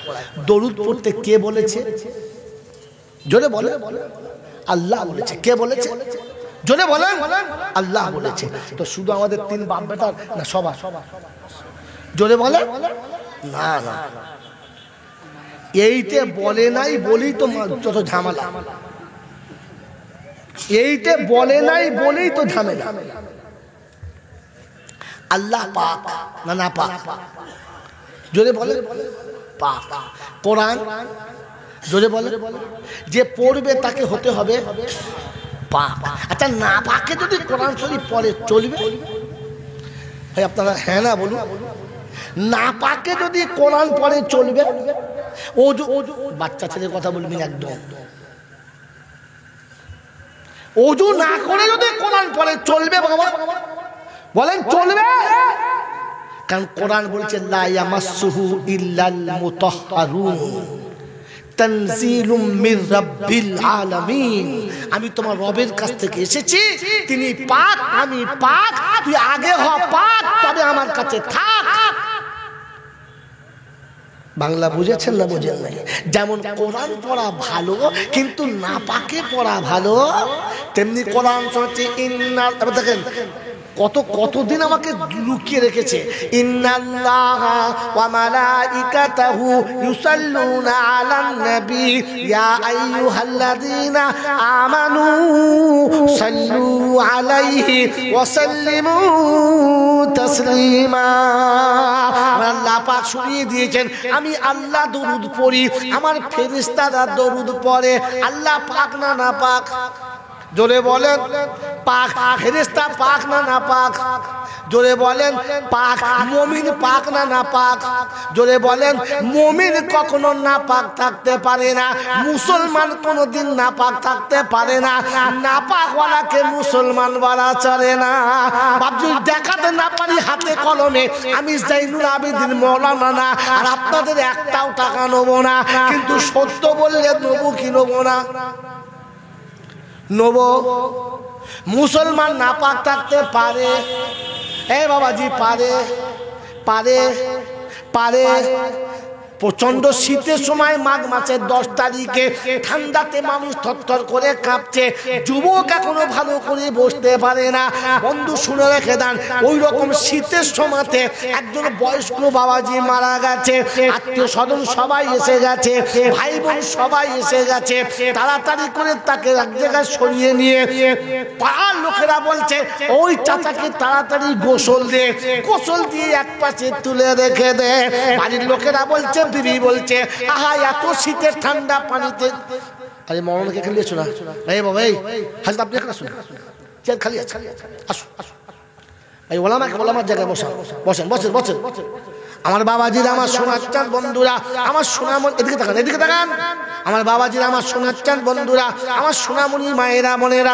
দরুদ পড়তে কে বলেছে? জোরে বলে। আল্লাহ বলেছে। কে বলেছে? জোরে বলেন। আল্লাহ বলেছে। তো শুধু আমাদের তিন বাপ বেটার না, সবার? জোরে বলে না, না, এইতে বলে নাই বলেই তো যত ঝামেলা, এইতে বলে নাই বলেই তো ঝামেলা। আল্লাহ পাক না, না পাক? জোরে বলে পাক। কোরআন জোরে বলে, যে পড়বে তাকে হতে হবে পাক। আচ্ছা, না পাকে যদি কোরআন শরীফ পড়ে চলবে? ভাই আপনারা হ্যাঁ না বলুন। না পাকে যদি কোরআন পড়ে চলবে? ওযু, বাচ্চা ছেলের কথা বলবেন একদম। ওযু না করে যদি কোরআন পড়ে চলবে বাবা? বলেন চলবে? কারণ কোরআন বলছে লা ইয়ামাসসুহু ইল্লাল মুতাহহারুন তানজিলুম মির রাব্বিল আলামিন। আমি তোমার রবের কাছ থেকে এসেছি, তিনি পাক, আমি পাক, তুই আগে হ পাক, তবে আমার কাছে থাক। বাংলা বুঝেছেন না বুঝেন নাই? যেমন কোরআন পড়া ভালো কিন্তু না পাকে পড়া ভালো, তেমনি কোরআন হচ্ছে ইন্নাল। দেখেন কতদিন আমাকে লুকিয়ে রেখেছে। ইন্নাল্লাহা ওয়া মালাইকাতাহু ইউসাল্লুনা আলান নবী ইয়া আইয়ুহাল্লাযীনা আমানু সাল্লু আলাইহি ওয়া সাল্লিমু তাসলিমা। আল্লাহ পাক শুনিয়ে দিয়েছেন, আমি আল্লাহ দরুদ পড়ি, আমার ফেরেশতারা দরুদ পড়ে। আল্লাহ পাক না না পাক? জোরে বলেন পাক। ফেরেশতা পাক না না পাক? জোরে বলেন পাক। মুমিন পাক না না পাক? জোরে বলেন। মুমিন কখনো না পাক থাকতে পারে না, মুসলমান কোনোদিন না পাক থাকতে পারে না। না পাক ওয়ালাকে মুসলমান বলা চলে না। বাবজি দেখাতে না পারি হাতে কলমে আমি জাইনুল আবেদিন মওলানা না, আর আপনাদের একটাও টাকা নেবো না, কিন্তু সত্য বললে নেবো কি নেবো না? নবো। মুসলমান নাপাক থাকতে পারে? এ বাবাজি পারে, পারে, পারে। প্রচন্ড শীতের সময় মাঘ মাসের 10 তারিখে ঠান্ডাতে মানুষ থরথর করে কাঁপছে, যুবক এখনো ভালো করে বসতে পারে না। বন্ধু শুনে রেখে দেন, ওই রকম শীতের সময়তে একজন বয়স্ক বাবাজি মারা গেছে, আত্মীয় স্বজন সবাই এসে গেছে, ভাই বোন সবাই এসে গেছে। তাড়াতাড়ি করে তাকে এক জায়গায় সরিয়ে নিয়ে পাড়ার লোকেরা বলছে ওই চাচাকে তাড়াতাড়ি গোসল দে, গোসল দিয়ে এক পাশে তুলে রেখে দে। বাড়ির লোকেরা বলছে, বিবি বলছে, আহা এত শীতের ঠান্ডা পানিতে। আরে মরণকে খেলিয়েছো না? এই বাবা, এই হাজত আপনি এখানে আসুন, চেয়ার খালি আছে, আসুন আসুন। এই ওলামাকে ওলামার জায়গায় বসেন, বসেন বসেন বসেন। আমার বাবাজিরা, আমার সোনার চাঁদ বন্ধুরা, আমার সোনামণি, এদিকে তাকান, এদিকে তাকান। আমার বাবাজিরা, আমার সোনার চাঁদ বন্ধুরা, আমার সোনামণি মায়েরা বোনেরা,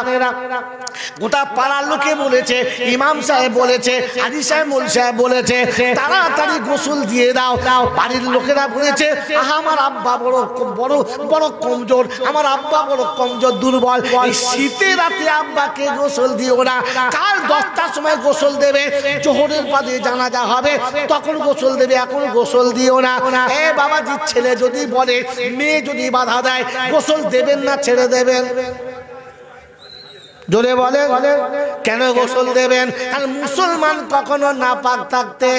গোটা পাড়ার লোকে বলেছে, ইমাম সাহেব বলেছে, হাজী সাহেব, মোল সাহেব বলেছে, তাড়াতাড়ি গোসল দিয়ে দাও। বাড়ির লোকেরা বলেছে, আমার আব্বা বড় বড় বড় কমজোর, আমার আব্বা বড় কমজোর, দুর্বল, এই শীতের রাতে আব্বাকে গোসল দিও না। কাল 10টার সময় গোসল দেবে, জোহরের বাদে জানাজা হবে, তখন গোসল দেবে, এখন গোসল দিও না। এ বাবাজি, ছেলে যদি বলে, মেয়ে যদি বাধা দেয়, গোসল দেবেন না ছেড়ে দেবেন? জোরে বলে, কেন গোসল দেবেন? আর মুসলমান কখনো নাপাক থাকতে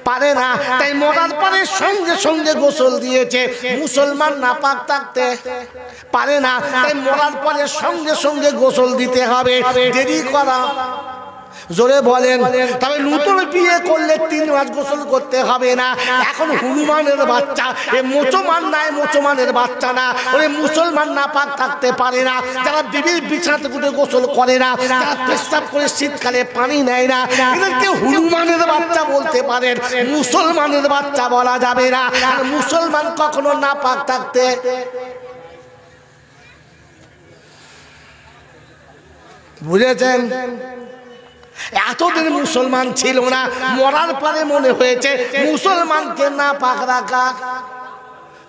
পারে না, তাই মরার পরে সঙ্গে সঙ্গে গোসল দিয়েছে। মুসলমান নাপাক থাকতে পারে না, তাই মরার পরে সঙ্গে সঙ্গে গোসল দিতে হবে, দেরি করা। জোরে বলেন। তবে নতুন বিয়ে করলে 3 মাস গোসল করতে হবে না। এখন হনুমানের বাচ্চা, এ মুসলমান নাই, মুসলমানের বাচ্চা না, ওরে মুসলমান নাপাক থাকতে পারে না। যারা বিবির বিছানাতে উঠে গোসল করে না, যারা পেশাব করে শীতকালে পানি নেয় না, এদেরকে হনুমানের বাচ্চা বলতে পারেন, মুসলমানের বাচ্চা বলা যাবে না। আর মুসলমান কখনো নাপাক থাকতে, বুঝেছেন? এতদিন মুসলমান ছিল না, মরার পরে মনে হয়েছে মুসলমানকে নাপাক রাখা।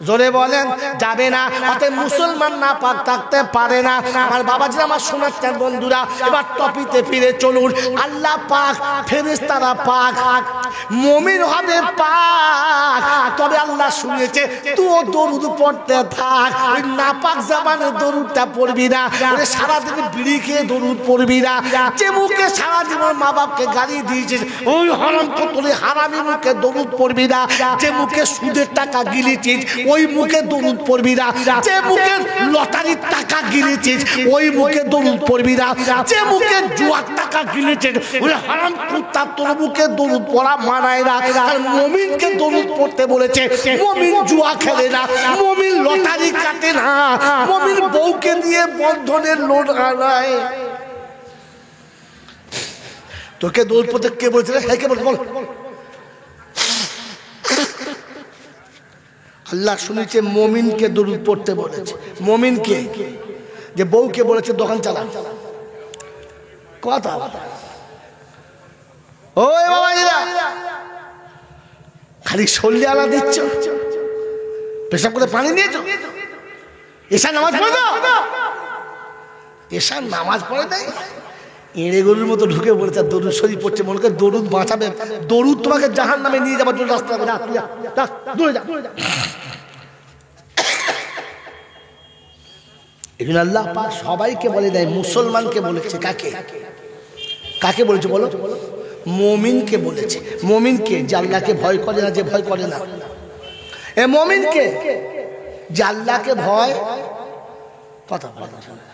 জোরে বলেন, যাবে না। অতএব মুসলমান নাপাক থাকতে পারে না। আমার বাবাজি, আমার শোনাচ্ছেন বন্ধুরা, এবার টপিতে ফিরে চলুন। আল্লাহ পাক, ফেরেশতারা পাক, মুমিন হবে পাক। তবে আল্লাহ শুনেছে তুই দরুদ পড়তে থাক, ওই নাপাক জাবানে দরুদটা পড়বি না। ওরে সারাদিন বিড়ি খেয়ে দরুদ পড়বি না। যে মুখে সারা জীবন মা বাপকে গালি দিয়েছিস, ওই হারাম কতলে হারামি মুখে দরুদ পড়বি না। যে মুখে সুদের টাকা গিলেছিস, ওই মুখে দরুদ পড়বি না। যে মুখে লটারির টাকা গিলেছিস, ওই মুখে দরুদ পড়বি না। যে মুখে জুয়ার টাকা গিলেছিস, ওই হারাম কুত্তা, তোর মুখে দরুদ পড়া মানায় না। আর মুমিনকে দরুদ পড়তে বলেছে। মুমিন জুয়া খেলে না, মুমিন লটারি কাটে না, মুমিন বউকে দিয়ে বন্ধনের লোন আনায়। তোকে দরুদ পড়তে কে বলেছে? হ্যাঁ, কে বলছে? বল। আল্লাহ শুনেছে মুমিনকে দরুদ পড়তে বলেছে। মুমিনকে, যে বউকে বলেছে দোকান চালা। কথা ওই বাবাজিরা, খালি সল্লি আলা দিচ্ছ, পেশাব করে পানি নিয়েছো, এশার নামাজ পড়ে দাও, এশার নামাজ পড়ে দেয়। এড়ে গরুর মতো ঢুকে পড়েছে, দরুদ শরীফ পড়ছে, মনে করে দরুদ বাঁচাবে। দরুদ তোমাকে জাহান্নামে নিয়ে যাবার জন্য রাস্তা, দূরে যা। এজন্য আল্লাহ পাক সবাইকে বলে দেয়, মুসলমানকে বলেছে। কাকে কাকে বলেছে বলো? মুমিনকে বলেছে। মুমিনকে, যে আল্লাহকে ভয় করে না, যে ভয় করে না। এ মুমিনকে, যে আল্লাহকে ভয়, কথা বলে না।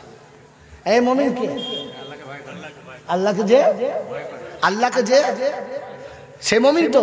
এই মুমিনকে, আল্লাহকে যে, সে মুমিন তো।